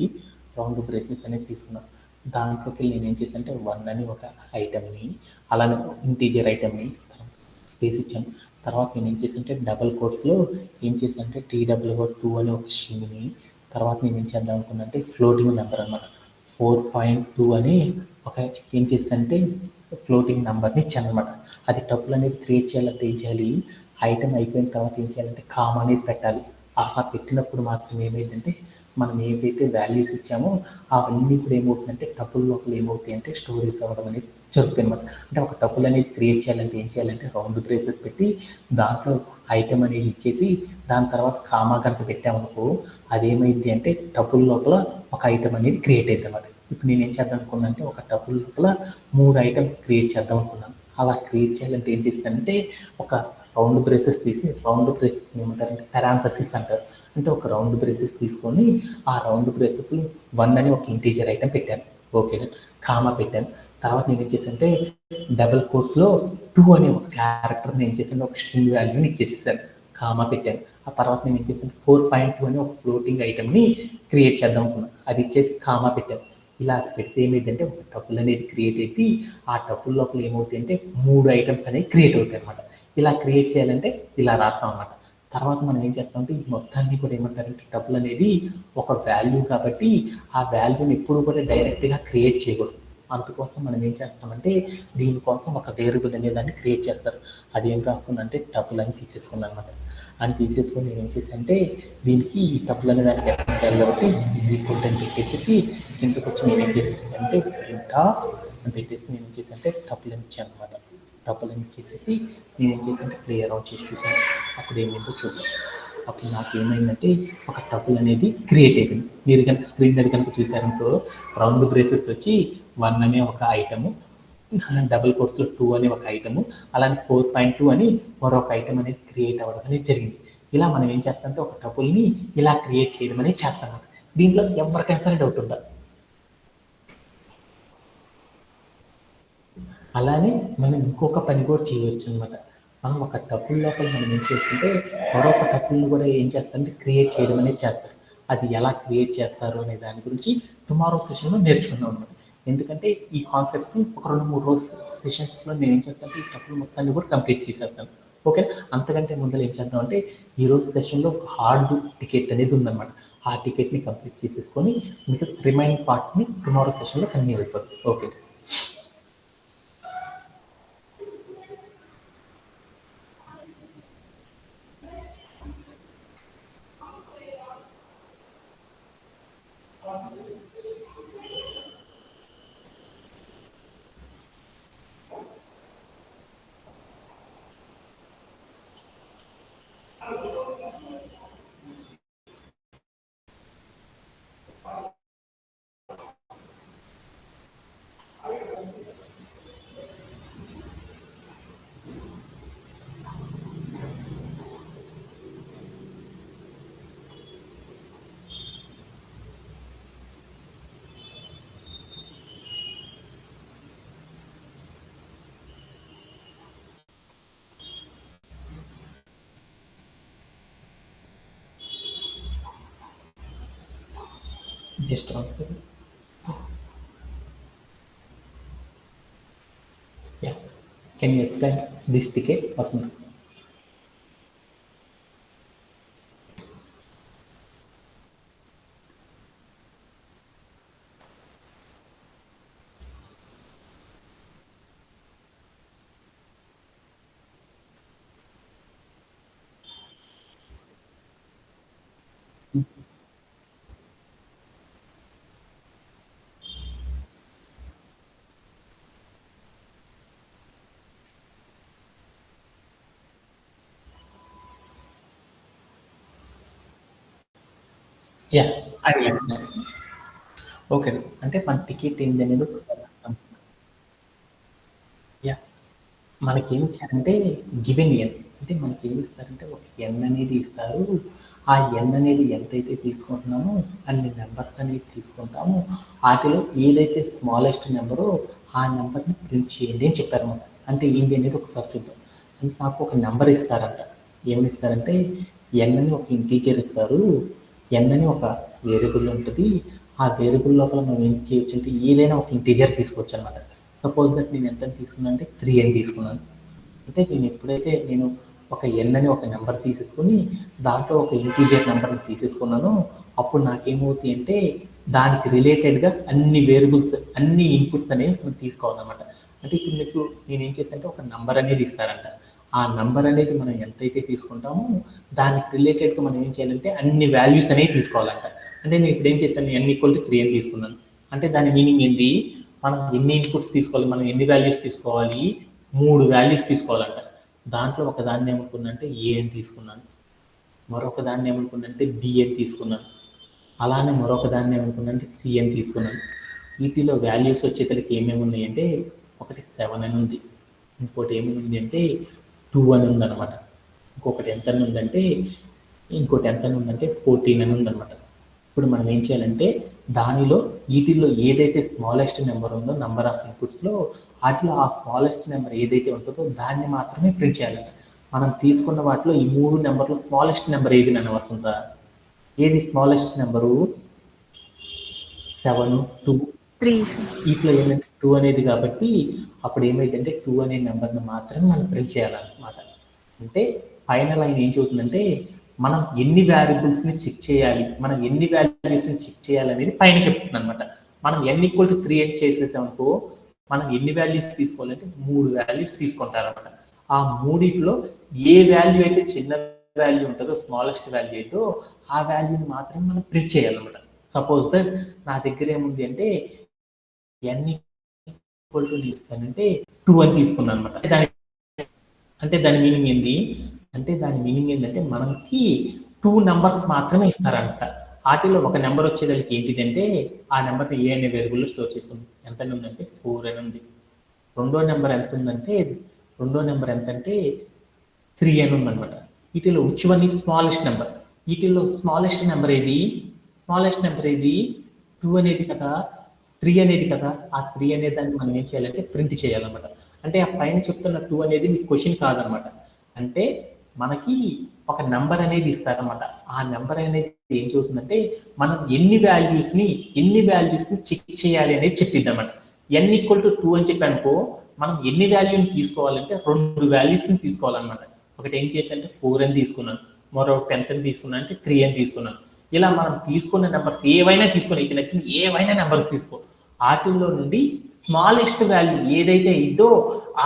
Speaker 1: రౌండ్ బ్రేసెస్ అనేది తీసుకున్నాను. దాంట్లోకి నేను ఏం చేశానంటే 1 అని ఒక ఐటమ్ని అలానే ఇంటీజర్ ఐటమ్ని స్పేస్ ఇచ్చాను. తర్వాత నేను ఏం చేశానంటే డబల్ కోట్స్లో ఏం చేశానంటే TW2 అనే ఒక స్ట్రింగ్ని తర్వాత నేను ఏం చేద్దాం అనుకున్నానంటే ఫ్లోటింగ్ నెంబర్ అనమాట 4.2 అని ఒక ఏం చేశానంటే ఫ్లోటింగ్ నెంబర్ని ఇచ్చానమాట. అది టపుల్ అనేది క్రియేట్ చేయాలంటే ఏం చేయాలి, ఐటమ్ అయిపోయిన తర్వాత ఏం చేయాలంటే కామా అనేది పెట్టాలి. అలా పెట్టినప్పుడు మాత్రం ఏమైందంటే మనం ఏదైతే వాల్యూస్ ఇచ్చామో అవన్నీ కూడా ఏమవుతుందంటే టపుల్ లోపల ఏమవుతాయి అంటే స్టోరేజ్ అవ్వడం అనేది జరుగుతుంది అనమాట. అంటే ఒక టపుల్ అనేది క్రియేట్ చేయాలంటే ఏం చేయాలంటే రౌండ్ బ్రేసెస్ పెట్టి దాంట్లో ఐటమ్ అనేది ఇచ్చేసి దాని తర్వాత కామా కనుక పెట్టామనుకో అదేమైంది అంటే టపుల్ లోపల ఒక ఐటమ్ అనేది క్రియేట్ అవుతుంది అనమాట. ఇప్పుడు నేను ఏం చేద్దాం అనుకున్నాను అంటే ఒక టపుల్ లోపల 3 ఐటమ్స్ క్రియేట్ చేద్దాం అనుకున్నాను. అలా క్రియేట్ చేయాలంటే ఏం చేస్తానంటే ఒక రౌండ్ బ్రేసెస్ తీసి రౌండ్ బ్రేసెస్ ఏమంటారంటే పెరాంథసిస్ అంటారు. అంటే ఒక రౌండ్ బ్రేసెస్ తీసుకొని ఆ రౌండ్ బ్రేసెస్ 1 అని ఒక ఇంటీజర్ ఐటమ్ పెట్టాను. ఓకేనా, కామా పెట్టాను. తర్వాత నేను ఏం చేశానంటే డబుల్ కోట్స్లో 2 అనే ఒక క్యారెక్టర్ని ఏం చేశాను, ఒక స్ట్రింగ్ వాల్యూని ఇచ్చేసేసాను, కామా పెట్టాను. ఆ తర్వాత నేను ఏం చేశాను 4.2 అని ఒక ఫ్లోటింగ్ ఐటమ్ని క్రియేట్ చేద్దాం అనుకున్నాను. అది ఇచ్చేసి కామా పెట్టాను. ఇలా పెడితే ఏమైందంటే ఒక టపుల్ అనేది క్రియేట్ అయితే ఆ టపుల్ లోపల ఏమవుతాయి అంటే 3 ఐటమ్స్ అనేవి క్రియేట్ అవుతాయి అనమాట. ఇలా క్రియేట్ చేయాలంటే ఇలా రాస్తాం అనమాట. తర్వాత మనం ఏం చేస్తామంటే ఈ మొత్తాన్ని కూడా ఏమంటారంటే టపుల్ అనేది ఒక వాల్యూ కాబట్టి ఆ వాల్యూని ఎప్పుడు కూడా డైరెక్ట్గా క్రియేట్ చేయకూడదు. అందుకోసం మనం ఏం చేస్తామంటే దీనికోసం ఒక వేరియబుల్ అనే దాన్ని క్రియేట్ చేస్తారు. అది ఏం రాసుకున్నంటే టపుల్ అని తీసేసుకున్నాను అనమాట. అని తీసేసుకొని నేను ఏం చేశానంటే దీనికి ఈ టపుల్ అనే దానికి ఎలా చేయాలి కాబట్టి ఈజ్ ఈక్వల్ అని పెట్టేసి కిందకి వచ్చి నేను ఏం చేసేసానంటే ప్రింట్ ఆఫ్ అని పెట్టేసి నేను ఏం చేశానంటే టపుల్ అని ఇచ్చాను అనమాట. టపుల్ అని ఇచ్చేసి నేను ఏం చేశానంటే క్లియర్ అవుట్ చేసి చూసాను. అప్పుడు ఏమైందో చూద్దాం. అప్పుడు నాకు ఏమైందంటే ఒక టపుల్ అనేది క్రియేట్ అయిపోయింది. మీరు కనుక స్క్రీన్ మీద కనుక చూసారనుకో రౌండ్ బ్రేసెస్ వచ్చి 1 అనే ఒక ఐటము, డబుల్ కోట్స్లో 2 అనే ఒక ఐటము, అలానే 4.2 అని మరొక ఐటమ్ అనేది క్రియేట్ అవ్వడం అనేది జరిగింది. ఇలా మనం ఏం చేస్తామంటే ఒక టపుల్ని ఇలా క్రియేట్ చేయడం అనేది చేస్తాం. దీంట్లో ఎవరికైనా సరే డౌట్ ఉందా? అలానే మనం ఇంకొక పని కూడా చేయవచ్చు అనమాట. మనం ఒక టపుల్ లోపల మనం ఏం చేస్తుంటే మరొక టపుల్ని కూడా ఏం చేస్తారంటే క్రియేట్ చేయడం అనేది చేస్తారు. అది ఎలా క్రియేట్ చేస్తారు అనే దాని గురించి టుమారో సెషన్లో నేర్చుకుందాం అనమాట. ఎందుకంటే ఈ కాన్సెప్ట్స్ ఒక 2-3 రోజు సెషన్స్లో నేను ఏం చేస్తానంటే ఈ టపుల్ మొత్తాన్ని కూడా కంప్లీట్ చేసేస్తాను. ఓకే, అంతకంటే ముందర ఏం చేద్దాం అంటే ఈ రోజు సెషన్లో ఒక హార్డ్ టికెట్ అనేది ఉందన్నమాట. ఆ టికెట్ని కంప్లీట్ చేసేసుకొని మీకు రిమైనింగ్ పార్ట్ని టుమారో సెషన్లో కంటిన్యూ అయిపోతుంది. Okay. Just one second. Yeah. Can you explain this ticket, Vasant? Yeah, I will explain. Okay, అంటే మన టికెట్ ఏంటి అనేది యా మనకి ఏమి ఇచ్చారంటే గివెన్ ఎన్ అంటే మనకి ఏమి ఇస్తారంటే ఒక ఎన్ అనేది ఇస్తారు. ఆ ఎన్ అనేది ఎంతైతే తీసుకుంటున్నామో అన్ని నెంబర్స్ అనేది తీసుకుంటాము. వాటిలో ఏదైతే స్మాలెస్ట్ నెంబరో ఆ నెంబర్ని ప్రింట్ చేయండి అని చెప్పారన్నమాట. అంటే ఏంటి అనేది ఒకసారి చూద్దాం. అంటే నాకు ఒక నెంబర్ ఇస్తారంట. ఏమని ఇస్తారంటే ఎన్ అని ఒక ఇంటీజర్ ఇస్తారు. ఎన్ అని ఒక వేరియబుల్ ఉంటుంది. ఆ వేరియబుల్ లోపల మనం ఏం చేయొచ్చు అంటే ఏదైనా ఒక ఇంటీజర్ తీసుకోవచ్చు అనమాట. సపోజ్ దట్ నేను ఎంత తీసుకున్నాను అంటే 3 అని తీసుకున్నాను. అంటే నేను ఎప్పుడైతే నేను ఒక ఎన్ అని ఒక నెంబర్ తీసేసుకొని దాంట్లో ఒక ఇంటీజర్ నెంబర్ని తీసేసుకున్నానో అప్పుడు నాకేమవుతాయి అంటే దానికి రిలేటెడ్గా అన్ని వేరియబుల్స్ అన్ని ఇన్పుట్స్ అనేవి మనం తీసుకోవాలన్నమాట. అంటే ఇప్పుడు మీకు నేనేం చేశానంటే ఒక నంబర్ అనేది ఇస్తారంట. ఆ నంబర్ అనేది మనం ఎంతైతే తీసుకుంటామో దానికి రిలేటెడ్గా మనం ఏం చేయాలంటే అన్ని వాల్యూస్ అనేవి తీసుకోవాలంట. అంటే నేను ఇప్పుడు ఏం చేశాను, n = 3 అని తీసుకున్నాను. అంటే దాని మీనింగ్ ఏంటి, మనం ఎన్ని ఇన్పుట్స్ తీసుకోవాలి, మనం ఎన్ని వాల్యూస్ తీసుకోవాలి, 3 వాల్యూస్ తీసుకోవాలంట. దాంట్లో ఒక దాన్ని ఏమనుకున్నానంటే ఏ అని తీసుకున్నాను, మరొక దాన్ని ఏమనుకున్నానంటే బి అని తీసుకున్నాను, అలానే మరొక దాన్ని ఏమనుకున్నానంటే సి అని తీసుకున్నాను. వీటిలో వాల్యూస్ వచ్చేసరికి ఏమేమి ఉన్నాయంటే ఒకటి 7 అని ఉంది, ఇంకోటి ఏముంది అంటే 2 అని ఉందన్నమాట, ఇంకోటి ఎంత అని ఉందంటే 14 అని ఉందన్నమాట. ఇప్పుడు మనం ఏం చేయాలంటే దానిలో వీటిల్లో ఏదైతే స్మాలెస్ట్ నెంబర్ ఉందో నంబర్ ఆఫ్ ఇన్పుట్స్లో వాటిలో ఆ స్మాలెస్ట్ నెంబర్ ఏదైతే ఉంటుందో దాన్ని మాత్రమే ప్రింట్ చేయాలంట. మనం తీసుకున్న వాటిలో ఈ 3 నెంబర్లో స్మాలెస్ట్ నెంబర్ ఏది నన్ను వస్తుంద, ఏది స్మాలెస్ట్ నెంబరు 7, 2,
Speaker 2: 3.
Speaker 1: వీటిలో ఏంటంటే 2 అనేది కాబట్టి అప్పుడు ఏమైందంటే 2 అనే నెంబర్ని మాత్రమే మనం ప్రింట్ చేయాలన్నమాట. అంటే పైన లైన్ ఏం చెబుతుందంటే మనం ఎన్ని వేరియబుల్స్ని చెక్ చేయాలి, మనం ఎన్ని వాల్యూస్ని చెక్ చేయాలి అనేది పైన చెప్తుంది అనమాట. మనం n = 3 అని చేసేసామనుకో మనం ఎన్ని వాల్యూస్ తీసుకోవాలంటే 3 వాల్యూస్ తీసుకుంటారనమాట. ఆ మూడిట్లో ఏ వాల్యూ అయితే చిన్న వాల్యూ ఉంటుందో స్మాలెస్ట్ వాల్యూ అయితే ఆ వాల్యూని మాత్రమే మనం ప్రింట్ చేయాలన్నమాట. సపోజ్ దట్ నా దగ్గర ఏముంది అంటే n = తీసుకోనంటే 2 అని తీసుకున్నాను అనమాట. దాని మీనింగ్ ఏంటి అంటే మనకి 2 నెంబర్స్ మాత్రమే ఇస్తారంట. వాటిలో ఒక నెంబర్ వచ్చేదానికి ఏంటిదంటే ఆ నెంబర్ని ఏ అనే వేరియబుల్లో స్టోర్ చేసుకుంది. ఎంత ఉందంటే 4 అని ఉంది. రెండో నెంబర్ ఎంతంటే 3 అని ఉందన్నమాట. వీటిలో విచ్ వన్ ఈ స్మాలెస్ట్ నెంబర్, వీటిల్లో స్మాలెస్ట్ నెంబర్ ఏది 2 అనేది కదా, 3 అనేది కదా. ఆ 3 అనే దాన్ని మనం ఏం చేయాలంటే ప్రింట్ చేయాలన్నమాట. అంటే ఆ పైన చెప్తున్న 2 అనేది మీకు క్వశ్చన్ కాదనమాట. అంటే మనకి ఒక నెంబర్ అనేది ఇస్తారనమాట. ఆ నెంబర్ అనేది ఏం చెబుతుందంటే మనం ఎన్ని వాల్యూస్ని చెక్ చేయాలి అనేది చెప్పిద్ది అనమాట. n = 2 అని చెప్పి అనుకో మనం ఎన్ని వాల్యూని తీసుకోవాలంటే 2 వాల్యూస్ని తీసుకోవాలన్నమాట. ఒకటి ఏం చేశానంటే 4 అని తీసుకున్నాను, మరొకటి ఎంత అని తీసుకున్నాను అంటే 3 అని తీసుకున్నాను. ఇలా మనం తీసుకున్న నెంబర్స్ ఏవైనా తీసుకొని ఇక నచ్చిన ఏవైనా నెంబర్ తీసుకో, వాటిల్లో నుండి స్మాలెస్ట్ వాల్యూ ఏదైతే ఇద్దో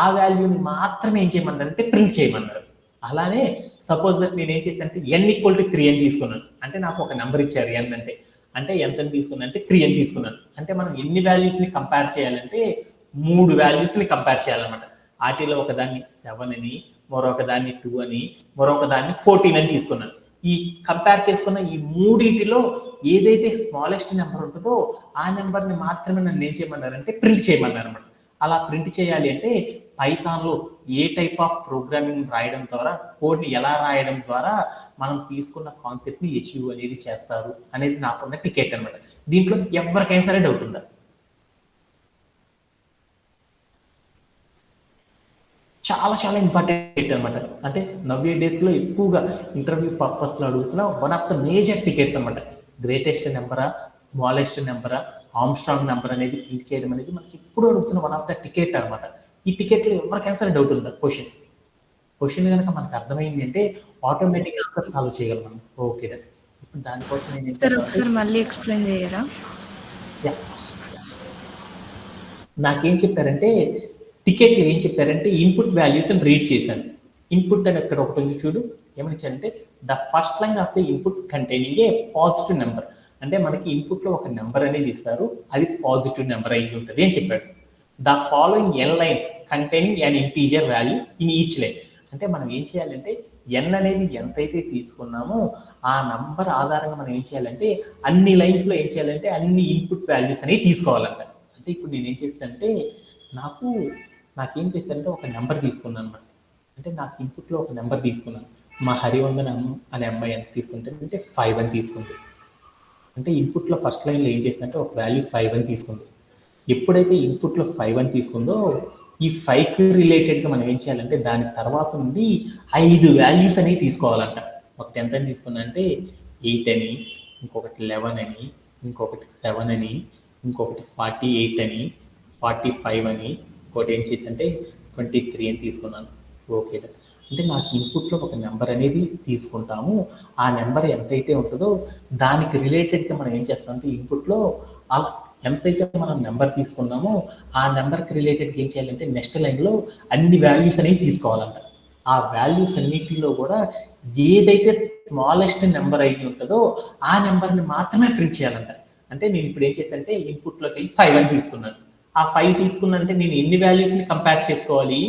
Speaker 1: ఆ వాల్యూని మాత్రమే ఏం చేయమన్నారంటే ప్రింట్ చేయమన్నారు. అలానే సపోజ్ దట్ నేను ఏం చేశానంటే n = 3 అని తీసుకున్నాను. అంటే నాకు ఒక నెంబర్ ఇచ్చారు n అంటే ఎంత అని తీసుకున్నాను అంటే 3 అని తీసుకున్నాను. అంటే మనం ఎన్ని వాల్యూస్ని కంపేర్ చేయాలంటే 3 వాల్యూస్ని కంపేర్ చేయాలన్నమాట. వాటిలో ఒక దాన్ని 7 అని, మరొక దాన్ని 2 అని, మరొక దాన్ని 14 అని తీసుకున్నాను. ఈ కంపేర్ చేసుకున్న ఈ మూడింటిలో ఏదైతే స్మాలెస్ట్ నెంబర్ ఉంటుందో ఆ నెంబర్ని మాత్రమే నన్ను ఏం చేయమన్నారంటే ప్రింట్ చేయమన్నారు అనమాట. అలా ప్రింట్ చేయాలి అంటే పైథాన్లో ఏ టైప్ ఆఫ్ ప్రోగ్రామింగ్ రాయడం ద్వారా, కోడ్ని ఎలా రాయడం ద్వారా మనం తీసుకున్న కాన్సెప్ట్ని అచీవ్ అనేది చేస్తారు అనేది నాకున్న టికెట్ అనమాట. దీంట్లో ఎవరికైనా సరే డౌట్ ఉందా? చాలా చాలా ఇంపార్టెంట్ అనమాట. అంటే నవ్వే డేస్లో ఎక్కువగా ఇంటర్వ్యూ పర్పస్లో అడుగుతున్న one of the major tickets అనమాట. గ్రేటెస్ట్ నెంబరా, స్మాలెస్ట్ నెంబరా, ఆర్మ్స్ట్రాంగ్ నెంబర్ అనేది ప్రింట్ చేయడం అనేది మనకి ఎప్పుడు అడుగుతున్న వన్ ఆఫ్ ద టికెట్ అనమాట. ఈ టికెట్లో ఎవరికైనా సరే డౌట్ ఉందా? క్వశ్చన్ కనుక మనకు అర్థమైంది అంటే ఆటోమేటిక్ ఆన్సర్ సాల్వ్ చేయగలం మనం. ఓకే, ఇప్పుడు దానికోసం నేను
Speaker 2: సార్ ఒకసారి మళ్ళీ ఎక్స్ప్లెయిన్ చేయరా?
Speaker 1: నాకేం చెప్పారంటే టికెట్లో ఏం చెప్పారంటే ఇన్పుట్ వాల్యూస్ అని రీడ్ చేశాను. ఇన్పుట్ అని అక్కడ ఒకటి ఉంది చూడు, ఏమని ఇచ్చారంటే the first line of the input containing A positive number. అంటే మనకి ఇన్పుట్లో ఒక నెంబర్ అనేది ఇస్తారు, అది పాజిటివ్ నెంబర్ అయి ఉంటుంది అని చెప్పాడు. The following N line containing an integer value in each line. అంటే మనం ఏం చేయాలంటే ఎన్ అనేది ఎంతైతే తీసుకున్నామో ఆ నంబర్ ఆధారంగా మనం ఏం చేయాలంటే అన్ని లైన్స్లో ఏం చేయాలంటే అన్ని ఇన్పుట్ వాల్యూస్ అనేవి తీసుకోవాలంట. అంటే ఇప్పుడు నేను ఏం చేస్తానంటే నాకేం చేశానంటే ఒక నెంబర్ తీసుకున్నాను అనమాట. అంటే నాకు ఇన్పుట్లో ఒక నెంబర్ తీసుకున్నాను. మా హరివందన్ అనే అమ్మాయి ఎంత తీసుకుంటే అంటే 5 అని తీసుకుంది. అంటే ఇన్పుట్లో ఫస్ట్ లైన్లో ఏం చేసిందంటే ఒక వాల్యూ 5 అని తీసుకుంది. ఎప్పుడైతే ఇన్పుట్లో 5 అని తీసుకుందో ఈ 5కి రిలేటెడ్గా మనం ఏం చేయాలంటే దాని తర్వాత నుండి 5 వాల్యూస్ అనేవి తీసుకోవాలంట. ఒకటి ఎంత అని తీసుకున్నానంటే 8 అని, ఇంకొకటి 11 అని, ఇంకొకటి 7 అని, ఇంకొకటి 48 అని, 45 అని, ఇంకోటి ఏం చేసంటే 23 అని తీసుకున్నాను. ఓకే, అంటే నాకు ఇన్పుట్లో ఒక నెంబర్ అనేది తీసుకుంటాము. ఆ నెంబర్ ఎంతైతే ఉంటుందో దానికి రిలేటెడ్గా మనం ఏం చేస్తామంటే ఇన్పుట్లో ఎంతైతే మనం నెంబర్ తీసుకున్నామో ఆ నెంబర్కి రిలేటెడ్గా ఏం చేయాలంటే నెక్స్ట్ లైన్లో అన్ని వాల్యూస్ అనేవి తీసుకోవాలంట. ఆ వాల్యూస్ అన్నిటిలో కూడా ఏదైతే స్మాలెస్ట్ నెంబర్ అయి ఉంటుందో ఆ నెంబర్ని మాత్రమే ప్రింట్ చేయాలంట. అంటే నేను ఇప్పుడు ఏం చేశానంటే ఇన్పుట్లోకి వెళ్ళి 5 అని తీసుకున్నాను. ఆ 5 తీసుకున్నానంటే నేను ఎన్ని వాల్యూస్ని కంపేర్ చేసుకోవాలి,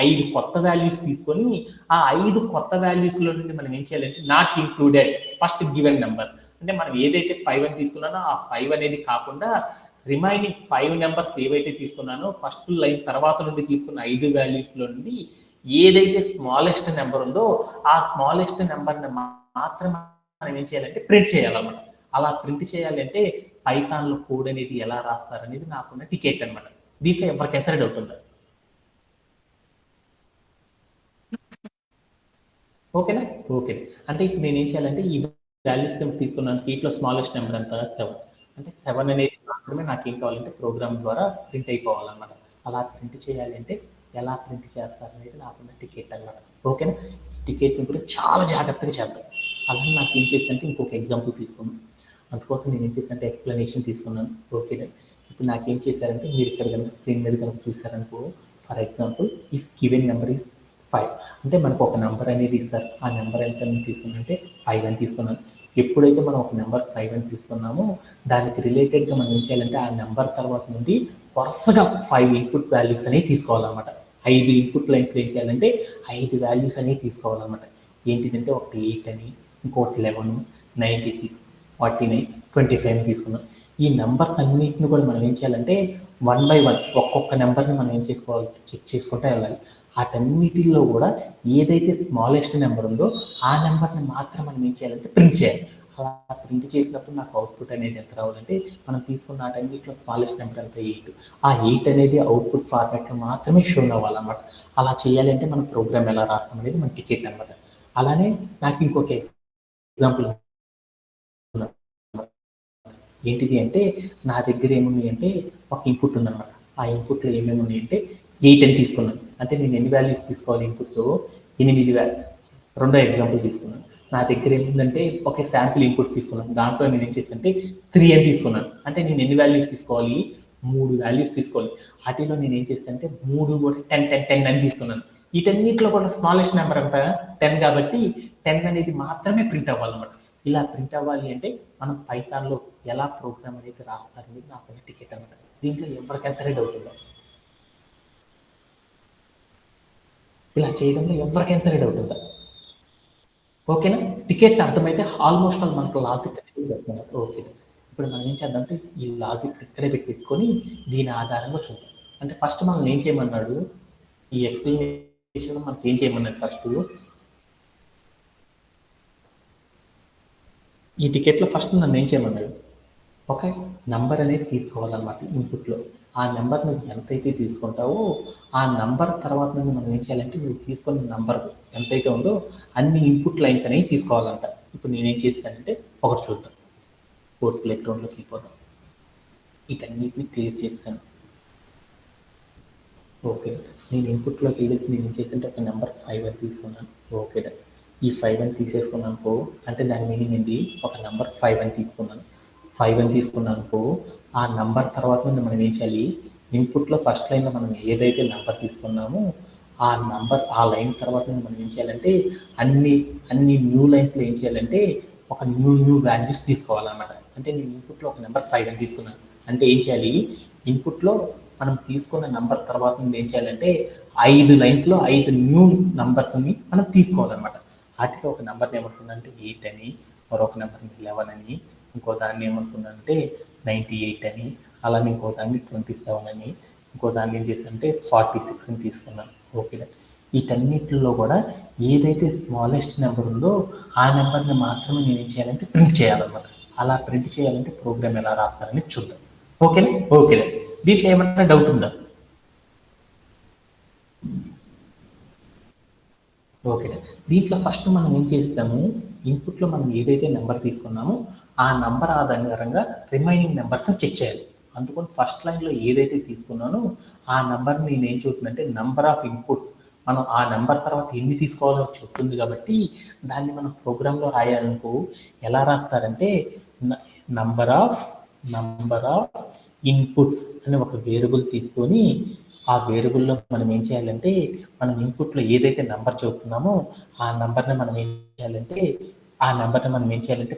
Speaker 1: 5 కొత్త వాల్యూస్ తీసుకొని ఆ 5 కొత్త వాల్యూస్లో నుండి మనం ఏం చేయాలంటే not included first given number, అంటే మనం ఏదైతే 5 అని తీసుకున్నానో ఆ 5 అనేది కాకుండా రిమైనింగ్ 5 నెంబర్స్ ఏవైతే తీసుకున్నానో ఫస్ట్ లైన్ తర్వాత నుండి తీసుకున్న 5 వాల్యూస్లో నుండి ఏదైతే స్మాలెస్ట్ నెంబర్ ఉందో ఆ స్మాలెస్ట్ నెంబర్ని మాత్రమే మనం ఏం చేయాలంటే ప్రింట్ చేయాలన్నమాట. అలా ప్రింట్ చేయాలంటే పైథాన్లో కోడ్ అనేది ఎలా రాస్తారనేది నాకున్న టికెట్ అనమాట. దీంట్లో ఎవరికైనా డౌట్ ఉందా? ఓకేనా? ఓకే. అంటే ఇప్పుడు నేను ఏం చేయాలంటే ఈ వాల్యూస్ తీసుకున్నాను. వీటిలో స్మాలెస్ట్ నెంబర్ ఎంత 7. అంటే 7 అనేది మాత్రమే నాకు ఏం కావాలంటే ప్రోగ్రామ్ ద్వారా ప్రింట్ అయిపోవాలన్నమాట. అలా ప్రింట్ చేయాలంటే ఎలా ప్రింట్ చేస్తారనేది నాకున్న టికెట్ అనమాట. ఓకేనా? ఈ టికెట్ని కూడా చాలా జాగ్రత్తగా చేద్దాం. అలాగే నాకు ఏం చేసిందంటే ఇంకొక ఎగ్జాంపుల్ తీసుకున్నాను. అందుకోసం నేను ఏం చేశానంటే ఎక్స్ప్లెనేషన్ తీసుకున్నాను. ఓకేనా? ఇప్పుడు నాకేం చేశారంటే మీరు ఇక్కడ కనుక స్క్రీన్ మీద కనుక చూసారనుకో, for example if given number is 5, అంటే మనకు ఒక నెంబర్ అనేది ఇస్తారు. ఆ నెంబర్ ఎంత తీసుకున్నానంటే 5 అని తీసుకున్నాను. ఎప్పుడైతే మనం ఒక నెంబర్ 5 అని తీసుకున్నామో దానికి రిలేటెడ్గా మనం ఏం చేయాలంటే ఆ నెంబర్ తర్వాత నుండి వరుసగా 5 ఇన్పుట్ వాల్యూస్ అనేవి తీసుకోవాలన్నమాట. 5 ఇన్పుట్ లైన్స్ ఏం చేయాలంటే 5 వాల్యూస్ అనేవి తీసుకోవాలన్నమాట. ఏంటిదంటే ఒకటి 8 అని, ఇంకోటి 11, 96, 49, 25 తీసుకున్నాం. ఈ నెంబర్స్ అన్నింటిని కూడా మనం ఏం చేయాలంటే 1 by 1 ఒక్కొక్క నెంబర్ని మనం ఏం చేసుకోవాలి, చెక్ చేసుకుంటూ వెళ్ళాలి. వాటన్నిటిలో కూడా ఏదైతే స్మాలెస్ట్ నెంబర్ ఉందో ఆ నెంబర్ని మాత్రం మనం ఏం చేయాలంటే ప్రింట్ చేయాలి. అలా ప్రింట్ చేసినప్పుడు నాకు అవుట్పుట్ అనేది ఎంత రావాలంటే మనం తీసుకున్న వాటన్నిటిలో స్మాలెస్ట్ నెంబర్ ఎంత 8. ఆ 8 అనేది అవుట్పుట్ ఫార్మాట్లో మాత్రమే షో అవ్వాలన్నమాట. అలా చేయాలంటే మనం ప్రోగ్రామ్ ఎలా రాస్తాం అనేది మన టికెట్ అనమాట. అలానే నాకు ఇంకొక ఎగ్జాంపుల్ ఏంటిది అంటే నా దగ్గర ఏమున్నాయి అంటే ఒక ఇన్పుట్ ఉందన్నమాట. ఆ ఇన్పుట్లో ఏమేమి ఉన్నాయి అంటే 8 అని తీసుకున్నాను. అంటే నేను ఎన్ని వాల్యూస్ తీసుకోవాలి ఇన్పుట్లో 8 వాల్యూస్. రెండో ఎగ్జాంపుల్ తీసుకున్నాను. నా దగ్గర ఏముందంటే ఒక శాంపిల్ ఇన్పుట్ తీసుకున్నాను. దాంట్లో నేను ఏం చేశానంటే 3 అని తీసుకున్నాను. అంటే నేను ఎన్ని వాల్యూస్ తీసుకోవాలి, 3 వాల్యూస్ తీసుకోవాలి. వాటిలో నేను ఏం చేస్తానంటే 3 కూడా 10 10 10 అని తీసుకున్నాను. వీటన్నిటిలో కూడా స్మాలెస్ట్ నెంబర్ అంతా 10 కాబట్టి 10 అనేది మాత్రమే ప్రింట్ అవ్వాలన్నమాట. ఇలా ప్రింట్ అవ్వాలి అంటే మనం పైథాన్లో ఎలా ప్రోగ్రామ్ అనేది రాస్తారనేది నాకు టికెట్ అనమాట. దీంట్లో ఎవరికైనా డౌట్ ఉందా? ఇలా చేయడంలో ఎవరికైనా డౌట్ ఉందా? ఓకేనా? టికెట్ అర్థమైతే ఆల్మోస్ట్ ఆల్ మనకు లాజిక్ అనేది చెప్తున్నారు. ఓకే. ఇప్పుడు మనం ఏం చేద్దామంటే ఈ లాజిక్ ఇక్కడే పెట్టేసుకొని దీని ఆధారంగా చూద్దాం. అంటే ఫస్ట్ మనం ఏం చేయమన్నాడు, ఈ ఎక్స్ప్లెనేషన్ మనకి ఏం చేయమన్నాడు ఫస్ట్, ఈ టికెట్లో ఫస్ట్ నన్ను ఏం చేయమన్నాడు, ఒక నంబర్ అనేది తీసుకోవాలన్నమాట ఇన్పుట్లో. ఆ నెంబర్ నువ్వు ఎంతైతే తీసుకుంటావో ఆ నంబర్ తర్వాత నుండి మనం ఏం చేయాలంటే నువ్వు తీసుకున్న నంబర్ ఎంతైతే ఉందో అన్ని ఇన్పుట్ లైన్స్ అనేవి తీసుకోవాలంట. ఇప్పుడు నేనేం చేస్తానంటే ఒకటి చూద్దాం. కోర్స్ బ్యాక్గ్రౌండ్లోకి వెళ్ళిపోదాం. వీటన్నిటిని క్లియర్ చేస్తాను. ఓకే. నేను ఇన్పుట్లోకి వెళ్ళేసి నేను ఏం చేస్తుంటే ఒక నెంబర్ 5 అని తీసుకున్నాను. ఓకే. ఈ 5 అని తీసేసుకున్నాను అంటే దాని మీనింగ్ ఏంటి, ఒక నెంబర్ 5 అని తీసుకున్నాను. 5 అని తీసుకున్నాను ఆ నెంబర్ తర్వాత నుండి మనం ఏం చేయాలి, ఇన్పుట్లో ఫస్ట్ లైన్లో మనం ఏదైతే నెంబర్ తీసుకున్నామో ఆ నెంబర్ ఆ లైన్ తర్వాత నుండి మనం ఏం చేయాలంటే అన్ని న్యూ లైన్స్లో ఏం చేయాలంటే ఒక న్యూ వాల్యూస్ తీసుకోవాలన్నమాట. అంటే నేను ఇన్పుట్లో ఒక నెంబర్ 5 అని తీసుకున్నాను. అంటే ఏం చేయాలి, ఇన్పుట్లో మనం తీసుకున్న నెంబర్ తర్వాత నుండి ఏం చేయాలంటే 5 లైన్స్లో 5 న్యూ నెంబర్ని మనం తీసుకోవాలన్నమాట. వాటిలో ఒక నెంబర్ని ఏమనుకున్నానంటే 8 అని, మరొక నెంబర్ని 11 అని, ఇంకో దాన్ని ఏమనుకున్నానంటే 98 అని, అలానే ఇంకో దాన్ని 27 అని, ఇంకో దాన్ని ఏం చేశానంటే 46 అని తీసుకున్నాను. ఓకే. వీటన్నిటిలో కూడా ఏదైతే స్మాలెస్ట్ నెంబర్ ఉందో ఆ నెంబర్ని మాత్రమే నేను ఏం చేయాలంటే ప్రింట్ చేయాలన్నమాట. అలా ప్రింట్ చేయాలంటే ప్రోగ్రామ్ ఎలా రాస్తారని చూద్దాం. ఓకేనా? ఓకే. దీంట్లో ఏమన్నా డౌట్ ఉందా? ఓకే. దీంట్లో ఫస్ట్ మనం ఏం చేస్తాము, ఇన్పుట్లో మనం ఏదైతే నెంబర్ తీసుకున్నామో ఆ నెంబర్ ఆధారంగా రిమైనింగ్ నెంబర్స్ చెక్ చేయాలి. అందుకని ఫస్ట్ లైన్లో ఏదైతే తీసుకున్నానో ఆ నెంబర్ని నేను ఏం చూస్తుందంటే నెంబర్ ఆఫ్ ఇన్పుట్స్, మనం ఆ నెంబర్ తర్వాత ఎన్ని తీసుకోవాలో చెప్తుంది కాబట్టి దాన్ని మనం ప్రోగ్రాంలో రాయాలనుకో ఎలా రాస్తారంటే నంబర్ ఆఫ్ ఇన్పుట్స్ అనే ఒక వేరియబుల్ తీసుకొని ఆ వేరియబుల్లో మనం ఏం చేయాలంటే మనం ఇన్పుట్లో ఏదైతే నెంబర్ చెబుతున్నామో ఆ నెంబర్ని మనం ఏం చేయాలంటే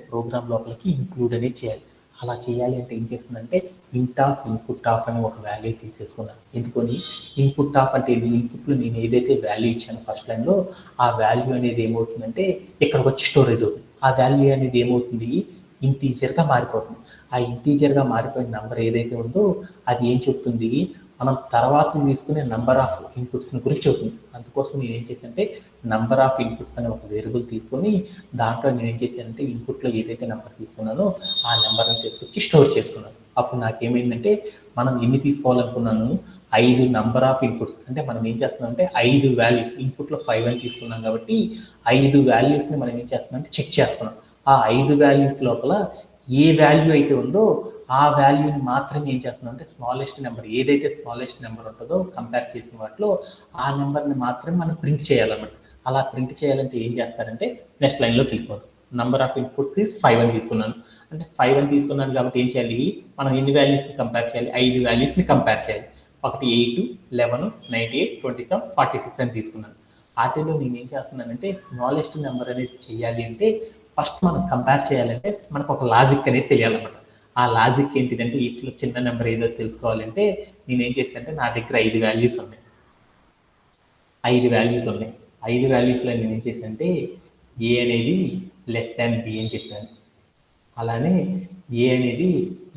Speaker 1: ప్రోగ్రామ్ లోపలికి ఇంక్లూడ్ అనేది చేయాలి. అలా చేయాలి అంటే ఏం చేస్తుందంటే ఇంట్ ఆఫ్ ఇన్పుట్ ఆఫ్ అని ఒక వాల్యూ తీసేసుకున్నాను. ఎందుకని ఇన్పుట్ ఆఫ్ అంటే ఇన్పుట్లో నేను ఏదైతే వాల్యూ ఇచ్చాను ఫస్ట్ లైన్లో ఆ వాల్యూ అనేది ఏమవుతుందంటే ఇక్కడికి వచ్చి స్టోరేజ్ అవుతుంది. ఆ వాల్యూ అనేది ఏమవుతుంది ఇంటీజర్గా మారిపోతుంది. ఆ ఇంటీజర్గా మారిపోయిన నెంబర్ ఏదైతే ఉందో అది ఏం చెప్తుంది మనం తర్వాత తీసుకునే నంబర్ ఆఫ్ ఇన్పుట్స్ గురించి చెప్తుంది. అందుకోసం నేను ఏం చేశానంటే నంబర్ ఆఫ్ ఇన్పుట్స్ అనే ఒక వేరియబుల్ తీసుకొని దాంట్లో నేను ఏం చేశానంటే ఇన్పుట్లో ఏదైతే నెంబర్ తీసుకున్నానో ఆ నెంబర్ని తీసుకొచ్చి స్టోర్ చేసుకున్నాను. అప్పుడు నాకేమైందంటే మనం ఎన్ని తీసుకోవాలనుకున్నాను 5 నంబర్ ఆఫ్ ఇన్పుట్స్ అంటే మనం ఏం చేస్తున్నాం అంటే 5 వాల్యూస్ ఇన్పుట్లో 5 అని తీసుకున్నాం కాబట్టి 5 వాల్యూస్ని మనం ఏం చేస్తున్నాం అంటే చెక్ చేస్తున్నాం. ఆ 5 వాల్యూస్ లోపల ఏ వాల్యూ అయితే ఉందో ఆ వాల్యూని మాత్రమే ఏం చేస్తున్నాం అంటే స్మాలెస్ట్ నెంబర్ ఏదైతే స్మాలెస్ట్ నెంబర్ ఉంటుందో కంపేర్ చేసిన వాటిలో ఆ నెంబర్ని మాత్రమే మనం ప్రింట్ చేయాలన్నమాట. అలా ప్రింట్ చేయాలంటే ఏం చేస్తారంటే నెక్స్ట్ లైన్లోకి వెళ్ళిపోతాం. నంబర్ ఆఫ్ ఇన్పుట్స్ ఈజ్ 5 అని తీసుకున్నాను. అంటే 5 అని తీసుకున్నాను కాబట్టి ఏం చేయాలి మనం ఎన్ని వాల్యూస్ని కంపేర్ చేయాలి 5 వాల్యూస్ని కంపేర్ చేయాలి. ఒకటి 8, 11, 98, 27, 46 అని తీసుకున్నాను. వాటిలో నేను ఏం చేస్తున్నానంటే స్మాలెస్ట్ నెంబర్ అనేది చేయాలి అంటే ఫస్ట్ మనం కంపేర్ చేయాలంటే మనకు ఒక లాజిక్ అనేది తెలియాలన్నమాట. ఆ లాజిక్ ఏంటిదంటే వీటిలో చిన్న నెంబర్ ఏదో తెలుసుకోవాలంటే నేనేం చేస్తానంటే నా దగ్గర 5 వాల్యూస్ ఉన్నాయి. 5 వాల్యూస్లో నేను ఏం చేశానంటే ఏ అనేది లెస్ దాన్ బి అని చెప్పాను. అలానే ఏ అనేది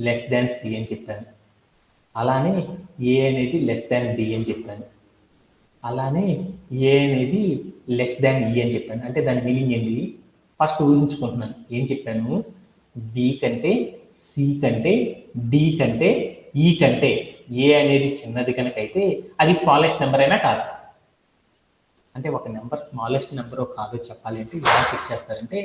Speaker 1: లెస్ దాన్ సి అని చెప్పాను. అలానే ఏ అనేది లెస్ దాన్ డి అని చెప్పాను. అలానే ఏ అనేది లెస్ దాన్ ఈ అని చెప్పాను. అంటే దాని మీనింగ్ ఏంటి ఫస్ట్ ఊహించుకుంటున్నాను. ఏం చెప్పాను బి కంటే సి కంటే డి కంటే ఈ కంటే ఏ అనేది చిన్నది కనుక అయితే అది స్మాలెస్ట్ నెంబర్ అయినా కాదు. అంటే ఒక నెంబర్ స్మాలెస్ట్ నెంబర్ కాదో చెప్పాలి అంటే ఎలా చెక్ చేస్తారంటే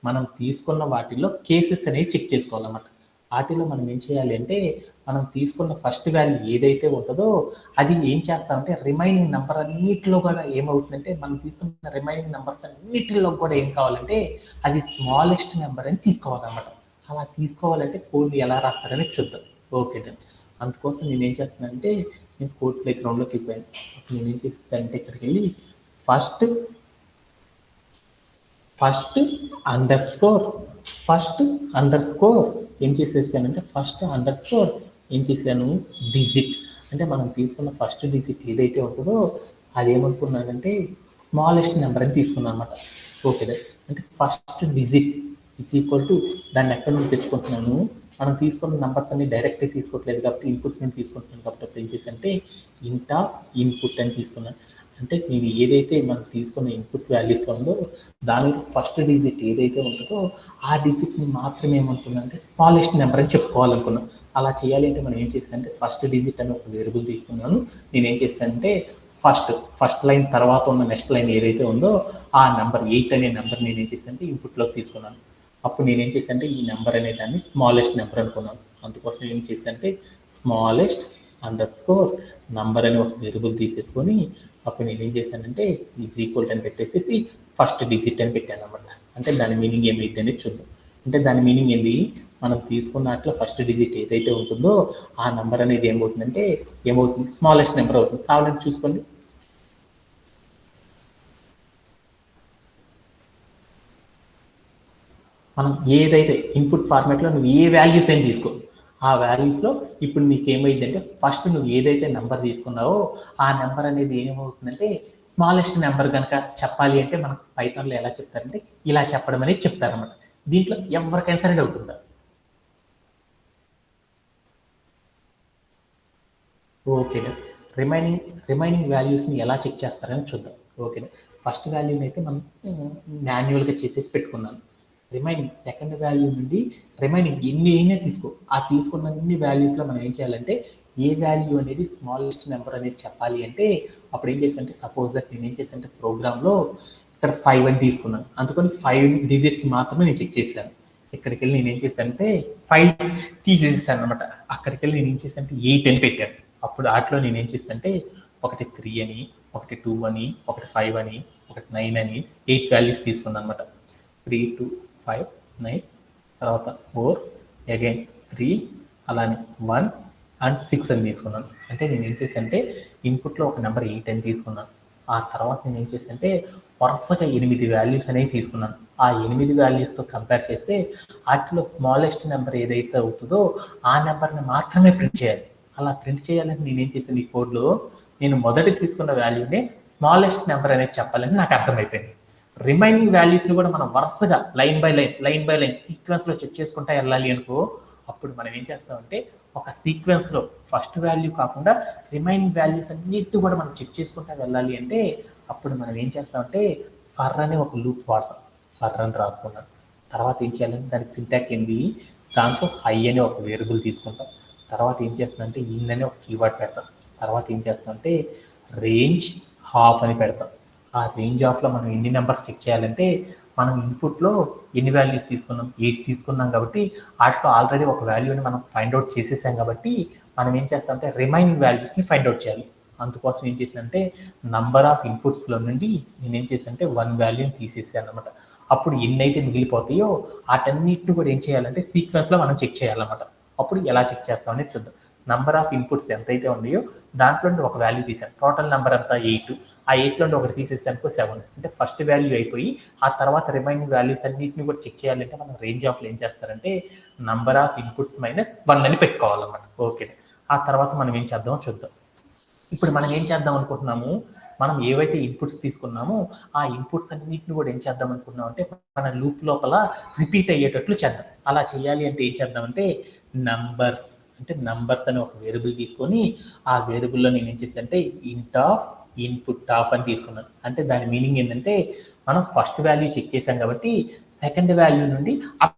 Speaker 1: మనం తీసుకున్న వాటిల్లో కేసెస్ అనేవి చెక్ చేసుకోవాలన్నమాట. వాటిలో మనం ఏం చేయాలి అంటే మనం తీసుకున్న ఫస్ట్ వాల్యూ ఏదైతే ఉంటుందో అది ఏం చేస్తామంటే రిమైనింగ్ నెంబర్ అన్నిటిలో కూడా ఏమవుతుందంటే మనం తీసుకున్న రిమైనింగ్ నెంబర్స్ అన్నిటిలో కూడా ఏం కావాలంటే అది స్మాలెస్ట్ నెంబర్ అని తీసుకోవాలన్నమాట. అలా తీసుకోవాలంటే కోడ్ని ఎలా రాస్తారని చూద్దాం. Okay done. అందుకోసం నేను ఏం చేస్తున్నానంటే నేను కోడ్ ప్లే గ్రౌండ్లోకి వెళ్ళిపోయాను. అప్పుడు నేను ఏం చేస్తానంటే ఇక్కడికి వెళ్ళి ఫస్ట్ అండర్ స్కోర్ ఏం చేసేసానంటే ఏం చేశాను డిజిట్ అంటే మనం తీసుకున్న ఫస్ట్ డిజిట్ ఏదైతే ఉంటుందో అది ఏమనుకున్నానంటే స్మాలెస్ట్ నెంబర్ అని తీసుకున్నాను అనమాట. ఓకే అంటే first digit is equal to దాన్ని ఎక్కడి నుంచి తెచ్చుకుంటున్నాను మనం తీసుకున్న నెంబర్స్ అన్ని డైరెక్ట్గా తీసుకోవట్లేదు కాబట్టి ఇన్పుట్ నుంచి తీసుకుంటున్నాను కాబట్టి అప్పుడు ఏం చేశానంటే ఇంట్ ఆఫ్ ఇన్పుట్ అని తీసుకున్నాను. అంటే నేను ఏదైతే మనం తీసుకున్న ఇన్పుట్ వాల్యూస్ ఉందో దానిలో ఫస్ట్ డిజిట్ ఏదైతే ఉంటుందో ఆ డిజిట్ని మాత్రమే ఏమంటుందంటే స్మాలెస్ట్ నెంబర్ అని చెప్పుకోవాలనుకున్నాను. అలా చేయాలి అంటే మనం ఏం చేస్తానంటే ఫస్ట్ డిజిట్ అని ఒక వేరియబుల్ తీసుకున్నాను. నేను ఏం చేస్తానంటే ఫస్ట్ లైన్ తర్వాత ఉన్న నెక్స్ట్ లైన్ ఏదైతే ఉందో ఆ నెంబర్ 8 అనే నెంబర్ నేను ఏం చేస్తానంటే ఇన్పుట్లోకి తీసుకున్నాను. అప్పుడు నేనేం చేశానంటే ఈ నెంబర్ అనే దాన్ని స్మాలెస్ట్ నెంబర్ అనుకున్నాను. అందుకోసం ఏం చేశానంటే స్మాలెస్ట్ అండర్ స్కోర్ నంబర్ అని ఒక వేరియబుల్ తీసేసుకొని అప్పుడు నేను ఏం చేశానంటే ఈజ్ ఈక్వల్ అని పెట్టేసి ఫస్ట్ డిజిట్ అని పెట్టాను అనమాట. అంటే దాని మీనింగ్ ఏమైంది అనేది చూద్దాం. అంటే దాని మీనింగ్ ఏంది మనం తీసుకున్న అట్లా ఫస్ట్ డిజిట్ ఏదైతే ఉంటుందో ఆ నెంబర్ అనేది ఏమవుతుంది స్మాలెస్ట్ నెంబర్ అవుతుంది. కావాలంటే చూసుకోండి. మనం ఏదైతే ఇన్పుట్ ఫార్మాట్లో నువ్వు ఏ వాల్యూస్ అయినా తీసుకో ఆ వాల్యూస్లో ఇప్పుడు నీకు ఏమైందంటే ఫస్ట్ నువ్వు ఏదైతే నెంబర్ తీసుకున్నావో ఆ నెంబర్ అనేది ఏమవుతుందంటే స్మాలెస్ట్ నెంబర్ కనుక చెప్పాలి అంటే మనకు పైథాన్లో ఎలా చెప్తారంటే ఇలా చెప్పడం అనేది చెప్తారన్నమాట. దీంట్లో ఎవరికైనా సరే డౌట్ ఉందా? ఓకే రిమైనింగ్ వాల్యూస్ని ఎలా చెక్ చేస్తారని చూద్దాం. ఓకే ఫస్ట్ వాల్యూని అయితే మనం మాన్యువల్గా చేసేసి పెట్టుకున్నాను. రిమైనింగ్ సెకండ్ వాల్యూ నుండి రిమైనింగ్ ఎన్ని అయినా తీసుకో ఆ తీసుకున్న అన్ని వాల్యూస్లో మనం ఏం చేయాలంటే ఏ వాల్యూ అనేది స్మాలెస్ట్ నెంబర్ అనేది చెప్పాలి అంటే అప్పుడు ఏం చేస్తానంటే సపోజ్ దట్ నేను ఏం చేస్తానంటే ప్రోగ్రాంలో ఇక్కడ 5 అని తీసుకున్నాను. అందుకని 5 డిజిట్స్ మాత్రమే నేను చెక్ చేశాను. ఇక్కడికి వెళ్ళి నేను ఏం చేశానంటే 5 తీసేసాను అనమాట. అక్కడికి వెళ్ళి నేను ఏం చేశానంటే 8 అని పెట్టాను. అప్పుడు వాటిలో నేను ఏం చేస్తానంటే ఒకటి 3 అని ఒకటి 2 అని ఒకటి 5 అని ఒకటి 9 అని 8 వాల్యూస్ తీసుకున్నాను అనమాట. 3, 2, 5, 9 తర్వాత 4 అగైన్ 3 అలానే 1 అండ్ 6 అని తీసుకున్నాను. అంటే నేను ఏం చేశానంటే ఇన్పుట్లో ఒక నెంబర్ 8 అని తీసుకున్నాను. ఆ తర్వాత నేను ఏం చేశానంటే వరుసగా 8 వాల్యూస్ అనేవి తీసుకున్నాను. ఆ 8 వాల్యూస్తో కంపేర్ చేస్తే వాటిలో స్మాలెస్ట్ నెంబర్ ఏదైతే అవుతుందో ఆ నెంబర్ని మాత్రమే ప్రింట్ చేయాలి. అలా ప్రింట్ చేయాలని నేను ఏం చేశాను, ఈ కోడ్లో నేను మొదటి తీసుకున్న వాల్యూనే స్మాలెస్ట్ నెంబర్ అనేది చెప్పాలని నాకు అర్థమైపోయింది. రిమైనింగ్ వాల్యూస్ని కూడా మనం వరుసగా లైన్ బై లైన్ సీక్వెన్స్లో చెక్ చేసుకుంటా వెళ్ళాలి అనుకో, అప్పుడు మనం ఏం చేస్తామంటే ఒక సీక్వెన్స్లో ఫస్ట్ వాల్యూ కాకుండా రిమైనింగ్ వాల్యూస్ అన్నిటి కూడా మనం చెక్ చేసుకుంటా వెళ్ళాలి అంటే అప్పుడు మనం ఏం చేస్తామంటే ఫర్ అనే ఒక లూప్ వాడతాం. ఫర్ అని రాసుకున్నాం. తర్వాత ఏం చేయాలంటే దానికి సింటాక్ ఏంది, దాంట్లో హై అనే ఒక వేరియబుల్ తీసుకుంటాం. తర్వాత ఏం చేస్తుందంటే ఇన్ అనే ఒక కీవర్డ్ పెడతాం. తర్వాత ఏం చేస్తామంటే రేంజ్ హాఫ్ అని పెడతాం. ఆ రేంజ్ ఆఫ్లో మనం ఎన్ని నెంబర్స్ చెక్ చేయాలంటే మనం ఇన్పుట్లో ఎన్ని వాల్యూస్ తీసుకున్నాం, 8 తీసుకున్నాం కాబట్టి వాటిలో ఆల్రెడీ ఒక వాల్యూని మనం ఫైండ్ అవుట్ చేసేసాం కాబట్టి మనం ఏం చేస్తామంటే రిమైనింగ్ వాల్యూస్ని ఫైండ్ అవుట్ చేయాలి. అందుకోసం ఏం చేశానంటే నంబర్ ఆఫ్ ఇన్పుట్స్లో నుండి నేను ఏం చేశానంటే 1 వాల్యూని తీసేసాను అనమాట. అప్పుడు ఎన్నైతే మిగిలిపోతాయో వాటన్నిటిని కూడా ఏం చేయాలంటే సీక్వెన్స్లో మనం చెక్ చేయాలన్నమాట. అప్పుడు ఎలా చెక్ చేస్తామని చూద్దాం. నంబర్ ఆఫ్ ఇన్పుట్స్ ఎంతైతే ఉన్నాయో దాంట్లో ఒక వాల్యూ తీసాను. టోటల్ నెంబర్ అంతా 8. ఆ 8లో ఒకటి తీసేసానుకో 7. అంటే ఫస్ట్ వాల్యూ అయిపోయి ఆ తర్వాత రిమైనింగ్ వాల్యూస్ అన్నింటిని కూడా చెక్ చేయాలంటే మనం రేంజ్ ఆఫ్లో ఏం చేస్తారంటే నంబర్ ఆఫ్ ఇన్పుట్స్ -1 అని పెట్టుకోవాలన్నమాట. ఓకే, ఆ తర్వాత మనం ఏం చేద్దామో చూద్దాం. ఇప్పుడు మనం ఏం చేద్దాం అనుకుంటున్నాము, మనం ఏవైతే ఇన్పుట్స్ తీసుకున్నామో ఆ ఇన్పుట్స్ అన్నింటిని కూడా ఏం చేద్దాం అనుకుంటున్నాం అంటే మన లూప్ లోపల రిపీట్ అయ్యేటట్లు చేద్దాం. అలా చేయాలి అంటే ఏం చేద్దామంటే నంబర్స్ అని ఒక వేరియబుల్ తీసుకొని ఆ వేరియబుల్లో నేను ఏం చేశానంటే ఇంట్ ఆఫ్ ఇన్పుట్ ఆఫ్ అని తీసుకున్నాను. అంటే దాని మీనింగ్ ఏంటంటే మనం ఫస్ట్ వాల్యూ చెక్ చేసాం కాబట్టి సెకండ్ వాల్యూ నుండి up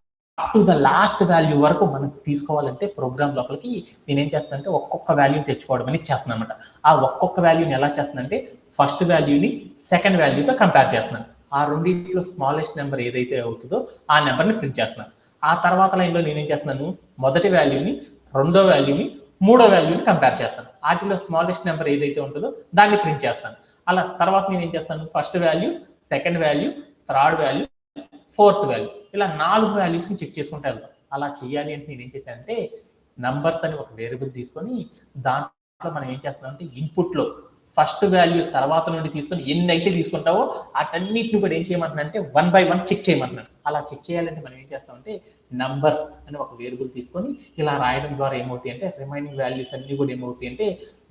Speaker 1: to the last value వరకు మనం తీసుకోవాలంటే ప్రోగ్రామ్ లోపలికి నేనేం చేస్తానంటే ఒక్కొక్క వాల్యూని తెచ్చుకోవడం అనేది చేస్తున్నాను అనమాట. ఆ ఒక్కొక్క వాల్యూని ఎలా చేస్తున్నానంటే ఫస్ట్ వాల్యూని సెకండ్ వాల్యూతో కంపేర్ చేస్తున్నాను. ఆ రెండింటిలో స్మాలెస్ట్ నెంబర్ ఏదైతే అవుతుందో ఆ నెంబర్ని ప్రింట్ చేస్తున్నాను. ఆ తర్వాత లైన్లో నేనేం చేస్తున్నాను, మొదటి వాల్యూని, రెండో వాల్యూని, మూడో వాల్యూని కంపేర్ చేస్తాను. వాటిలో స్మాలెస్ట్ నెంబర్ ఏదైతే ఉంటుందో దాన్ని ప్రింట్ చేస్తాను. అలా తర్వాత నేను ఏం చేస్తాను, first value, second value, third value, fourth value, ఇలా 4 వాల్యూస్ని చెక్ చేసుకుంటూ వెళ్తాం. అలా చేయాలి అంటే నేను ఏం చేశానంటే నంబర్స్ అని ఒక వేరియబుల్ తీసుకొని దాంట్లో మనం ఏం చేస్తామంటే ఇన్పుట్లో ఫస్ట్ వాల్యూ తర్వాత నుండి తీసుకొని ఎన్ని అయితే తీసుకుంటావో వాటన్నిటిని కూడా ఏం చేయమంటున్నానంటే 1 by 1 చెక్ చేయమంటున్నాను. అలా చెక్ చేయాలంటే మనం ఏం చేస్తామంటే నంబర్స్ అని ఒక వేరియబుల్ తీసుకొని ఇలా రాయడం ద్వారా ఏమవుతాయి అంటే రిమైనింగ్ వాల్యూస్ అన్ని కూడా ఏమవుతాయి అంటే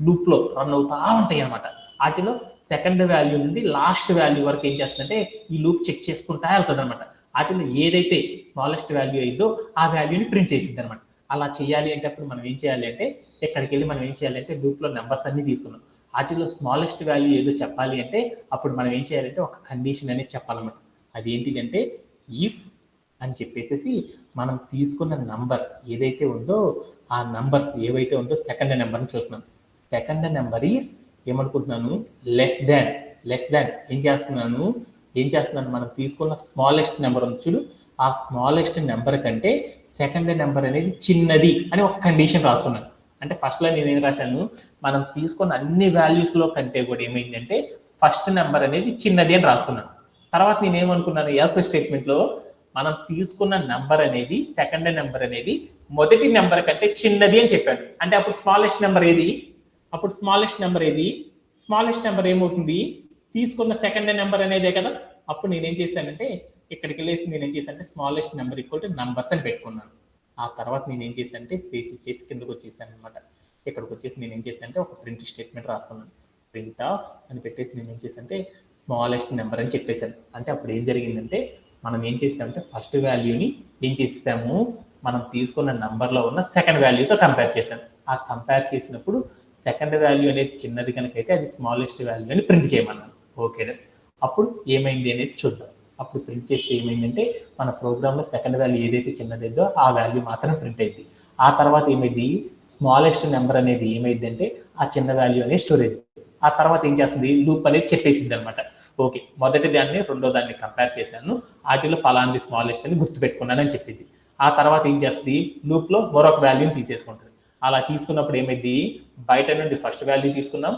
Speaker 1: లూప్లో రన్ అవుతా ఉంటాయి అనమాట. వాటిలో సెకండ్ వాల్యూ నుండి లాస్ట్ వాల్యూ వరకు ఏం చేస్తుందంటే ఈ లూప్ చెక్ చేసుకుంటా వెళ్తుంది అనమాట. వాటిలో ఏదైతే స్మాలెస్ట్ వాల్యూ అయిందో ఆ వాల్యూని ప్రింట్ చేసింది అనమాట. అలా చేయాలి అంటే అప్పుడు మనం ఏం చేయాలి అంటే ఇక్కడికి వెళ్ళి మనం ఏం చేయాలి అంటే లూప్లో నెంబర్స్ అన్ని తీసుకున్నాం. వాటిలో స్మాలెస్ట్ వాల్యూ ఏదో చెప్పాలి అంటే అప్పుడు మనం ఏం చేయాలంటే ఒక కండిషన్ అనేది చెప్పాలన్నమాట. అదేంటిదంటే ఇఫ్ అని చెప్పేసి మనం తీసుకున్న నంబర్ ఏదైతే ఉందో ఆ నంబర్స్ ఏవైతే ఉందో సెకండ్ నెంబర్ని చూస్తున్నాం. సెకండ్ నెంబర్ ఈస్ ఏమనుకుంటున్నాను లెస్ దాన్ ఏం చేస్తున్నాను మనం తీసుకున్న స్మాలెస్ట్ నెంబర్ ఉంది చూడు, ఆ స్మాలెస్ట్ నెంబర్ కంటే సెకండ్ నెంబర్ అనేది చిన్నది అని ఒక కండిషన్ రాసుకున్నాను. అంటే ఫస్ట్లో నేను ఏం రాశాను, మనం తీసుకున్న అన్ని వాల్యూస్లో కంటే కూడా ఏమైందంటే ఫస్ట్ నెంబర్ అనేది చిన్నది అని రాసుకున్నాను. తర్వాత నేను ఏమనుకున్నాను, ఎల్స్ స్టేట్మెంట్లో మనం తీసుకున్న నెంబర్ అనేది సెకండ్ నెంబర్ అనేది మొదటి నెంబర్ కంటే చిన్నది అని చెప్పాను. అంటే అప్పుడు స్మాలెస్ట్ నెంబర్ ఏది, స్మాలెస్ట్ నెంబర్ ఏమవుతుంది, తీసుకున్న సెకండ్ నెంబర్ అనేదే కదా. అప్పుడు నేనేం చేశానంటే ఇక్కడికి వెళ్ళేసి నేనేం చేశానంటే smallest number equal two numbers అని పెట్టుకున్నాను. ఆ తర్వాత నేను ఏం చేశానంటే స్పేస్ ఇచ్చేసి కిందకు వచ్చేసాను అనమాట. ఇక్కడికి వచ్చేసి నేను ఏం చేశానంటే ఒక ప్రింట్ స్టేట్మెంట్ రాసుకున్నాను. ప్రింట్ ఆఫ్ అని పెట్టేసి నేను ఏం చేశానంటే స్మాలెస్ట్ నెంబర్ అని చెప్పేశాను. అంటే అప్పుడు ఏం జరిగిందంటే మనం ఏం చేసామంటే ఫస్ట్ వాల్యూని ఏం చేసాము, మనం తీసుకున్న నంబర్లో ఉన్న సెకండ్ వాల్యూతో కంపేర్ చేశాను. ఆ కంపేర్ చేసినప్పుడు సెకండ్ వాల్యూ అనేది చిన్నది కనుకైతే అది స్మాలెస్ట్ వాల్యూ అని ప్రింట్ చేయమన్నాను. ఓకే, అప్పుడు ఏమైంది అనేది చూద్దాం. అప్పుడు ప్రింట్ చేస్తే ఏమైందంటే మన ప్రోగ్రాంలో సెకండ్ వాల్యూ ఏదైతే చిన్నదేదో ఆ వాల్యూ మాత్రం ప్రింట్ అయింది. ఆ తర్వాత ఏమైంది, స్మాలెస్ట్ నెంబర్ అనేది ఏమైందంటే ఆ చిన్న వాల్యూ అనేది స్టోరేజ్. ఆ తర్వాత ఏం చేస్తుంది, లూప్ అనేది చెప్పేసింది అనమాట. ఓకే, మొదటి దాన్ని రెండో దాన్ని కంపేర్ చేశాను, వాటిలో ఫలాంది స్మాలెస్ట్ అని గుర్తుపెట్టుకున్నానని చెప్పింది. ఆ తర్వాత ఏం చేస్తుంది, లూప్లో మరొక వాల్యూని తీసేసుకుంటుంది. అలా తీసుకున్నప్పుడు ఏమైంది, బయట నుండి ఫస్ట్ వాల్యూ తీసుకున్నాం,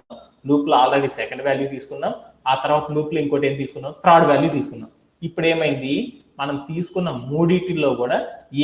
Speaker 1: లూప్లో ఆల్రెడీ సెకండ్ వాల్యూ తీసుకున్నాం, ఆ తర్వాత లూప్లో ఇంకోటి ఏం తీసుకున్నాం, థర్డ్ వాల్యూ తీసుకున్నాం. ఇప్పుడు ఏమైంది, మనం తీసుకున్న మూడిటిలో కూడా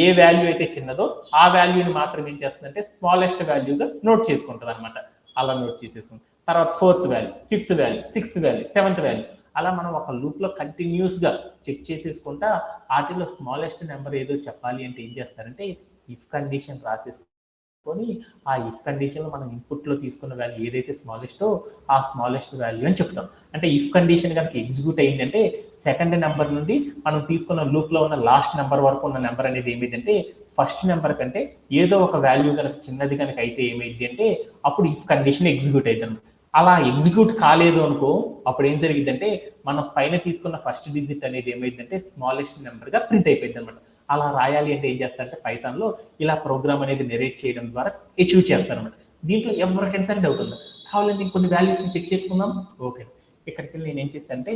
Speaker 1: ఏ వాల్యూ అయితే చిన్నదో ఆ వాల్యూని మాత్రం ఏం చేస్తుందంటే స్మాలెస్ట్ వాల్యూగా నోట్ చేసుకుంటుంది అనమాట. అలా నోట్ చేసేసుకుంటాం. తర్వాత 4th value, 5th value, 6th value, 7th value, అలా మనం ఒక లూప్లో కంటిన్యూస్గా చెక్ చేసేసుకుంటా వాటిలో స్మాలెస్ట్ నెంబర్ ఏదో చెప్పాలి అంటే ఏం చేస్తారంటే ఇఫ్ కండిషన్ రాసేసుకొని ఆ ఇఫ్ కండిషన్లో మనం ఇన్పుట్లో తీసుకున్న వాల్యూ ఏదైతే స్మాలెస్టో ఆ స్మాలెస్ట్ వాల్యూ అని చెప్తాం. అంటే ఇఫ్ కండిషన్ కనుక ఎగ్జిక్యూట్ అయిందంటే సెకండ్ నెంబర్ నుండి మనం తీసుకున్న లూప్లో ఉన్న లాస్ట్ నెంబర్ వరకు ఉన్న నెంబర్ అనేది ఏమైందంటే ఫస్ట్ నెంబర్ కంటే ఏదో ఒక వాల్యూ కనుక చిన్నది కనుక అయితే ఏమైంది అంటే అప్పుడు ఇఫ్ కండిషన్ ఎగ్జిక్యూట్ అవుతుంది. అలా ఎగ్జిక్యూట్ కాలేదు అనుకో అప్పుడు ఏం జరిగిందంటే మనం పైన తీసుకున్న ఫస్ట్ డిజిట్ అనేది ఏమైందంటే స్మాలెస్ట్ నెంబర్గా ప్రింట్ అయిపోయింది అనమాట. అలా రాయాలి అంటే ఏం చేస్తారంటే పైథాన్లో ఇలా ప్రోగ్రామ్ అనేది నెరేట్ చేయడం ద్వారా అచీవ్ చేస్తారనమాట. దీంట్లో ఎవరికైనా సరే డౌట్ ఉందా? కావాలంటే ఇంకొన్ని వాల్యూస్ చెక్ చేసుకుందాం. ఓకే, ఇక్కడికి వెళ్ళి నేను ఏం చేస్తానంటే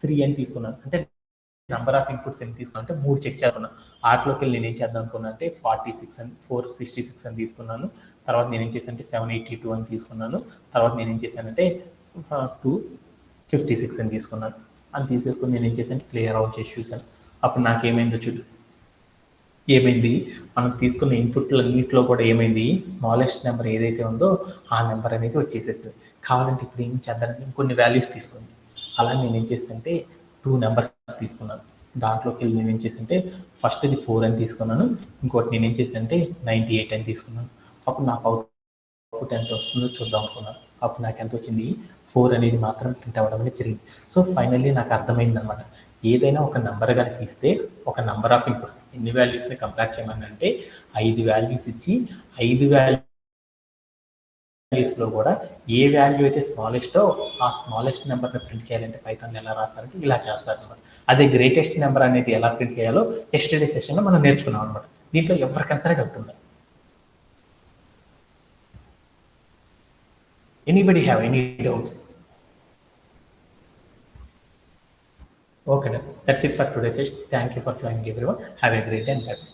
Speaker 1: 3 అని తీసుకున్నాను. అంటే నెంబర్ ఆఫ్ ఇన్పుట్స్ ఎన్ని తీసుకున్నాను అంటే 3 చెక్ చేస్తున్నాను. ఆటలోకి వెళ్ళి నేను ఏం చేద్దాం అనుకున్నాను అంటే 46 అని 466 అని తీసుకున్నాను. తర్వాత నేను ఏం చేశానంటే 782 అని తీసుకున్నాను. తర్వాత నేను ఏం చేశానంటే 256 అని తీసుకున్నాను. అని తీసేసుకుని నేను ఏం చేశాను క్లియర్ అవుట్ చేసి చూసాను. అప్పుడు నాకేమైందో చూడు, ఏమైంది మనం తీసుకున్న ఇన్పుట్లన్నింటిలో కూడా ఏమైంది స్మాలెస్ట్ నెంబర్ ఏదైతే ఉందో ఆ నెంబర్ అనేది వచ్చేసేస్తుంది. కావాలంటే ఇప్పుడు ఏం చేద్దానంటే ఇంకొన్ని వాల్యూస్ తీసుకుంది. అలా నేను ఏం చేస్తానంటే 2 నెంబర్స్ తీసుకున్నాను. దాంట్లోకి వెళ్ళి నేను ఏం చేశానంటే ఫస్ట్ ఇది 4 అని తీసుకున్నాను. ఇంకోటి నేను ఏం చేశానంటే 98 అని తీసుకున్నాను. అప్పుడు నాకు అవుట్పుట్ ఎంత వస్తుందో చూద్దాం అనుకున్నాను. అప్పుడు నాకు ఎంత వచ్చింది 4 అనేది మాత్రం ప్రింట్ అవ్వడం అనేది జరిగింది. సో ఫైనల్లీ నాకు అర్థమైంది అనమాట. ఏదైనా ఒక నెంబర్ కనుక ఇస్తే ఒక నెంబర్ ఆఫ్ ఇన్పుట్స్ ఎన్ని వాల్యూస్ని కంపేర్ చేయమని అంటే 5 వాల్యూస్ ఇచ్చి 5 వాల్యూస్లో కూడా ఏ వాల్యూ అయితే స్మాలెస్టో ఆ స్మాలెస్ట్ నెంబర్ని ప్రింట్ చేయాలంటే పైథాన్లో ఎలా రాస్తారంటే ఇలా చేస్తారనమాట. అదే గ్రేటెస్ట్ నెంబర్ అనేది ఎలా ప్రింట్ చేయాలో ఎస్టర్డే సెషన్లో మనం నేర్చుకున్నాం అనమాట. దీంట్లో ఎవరికైనా సరే డౌట్ ఉందా? Anybody have any doubts? Okay, that's it for today's session. Thank you for joining everyone. Have a great day and bye.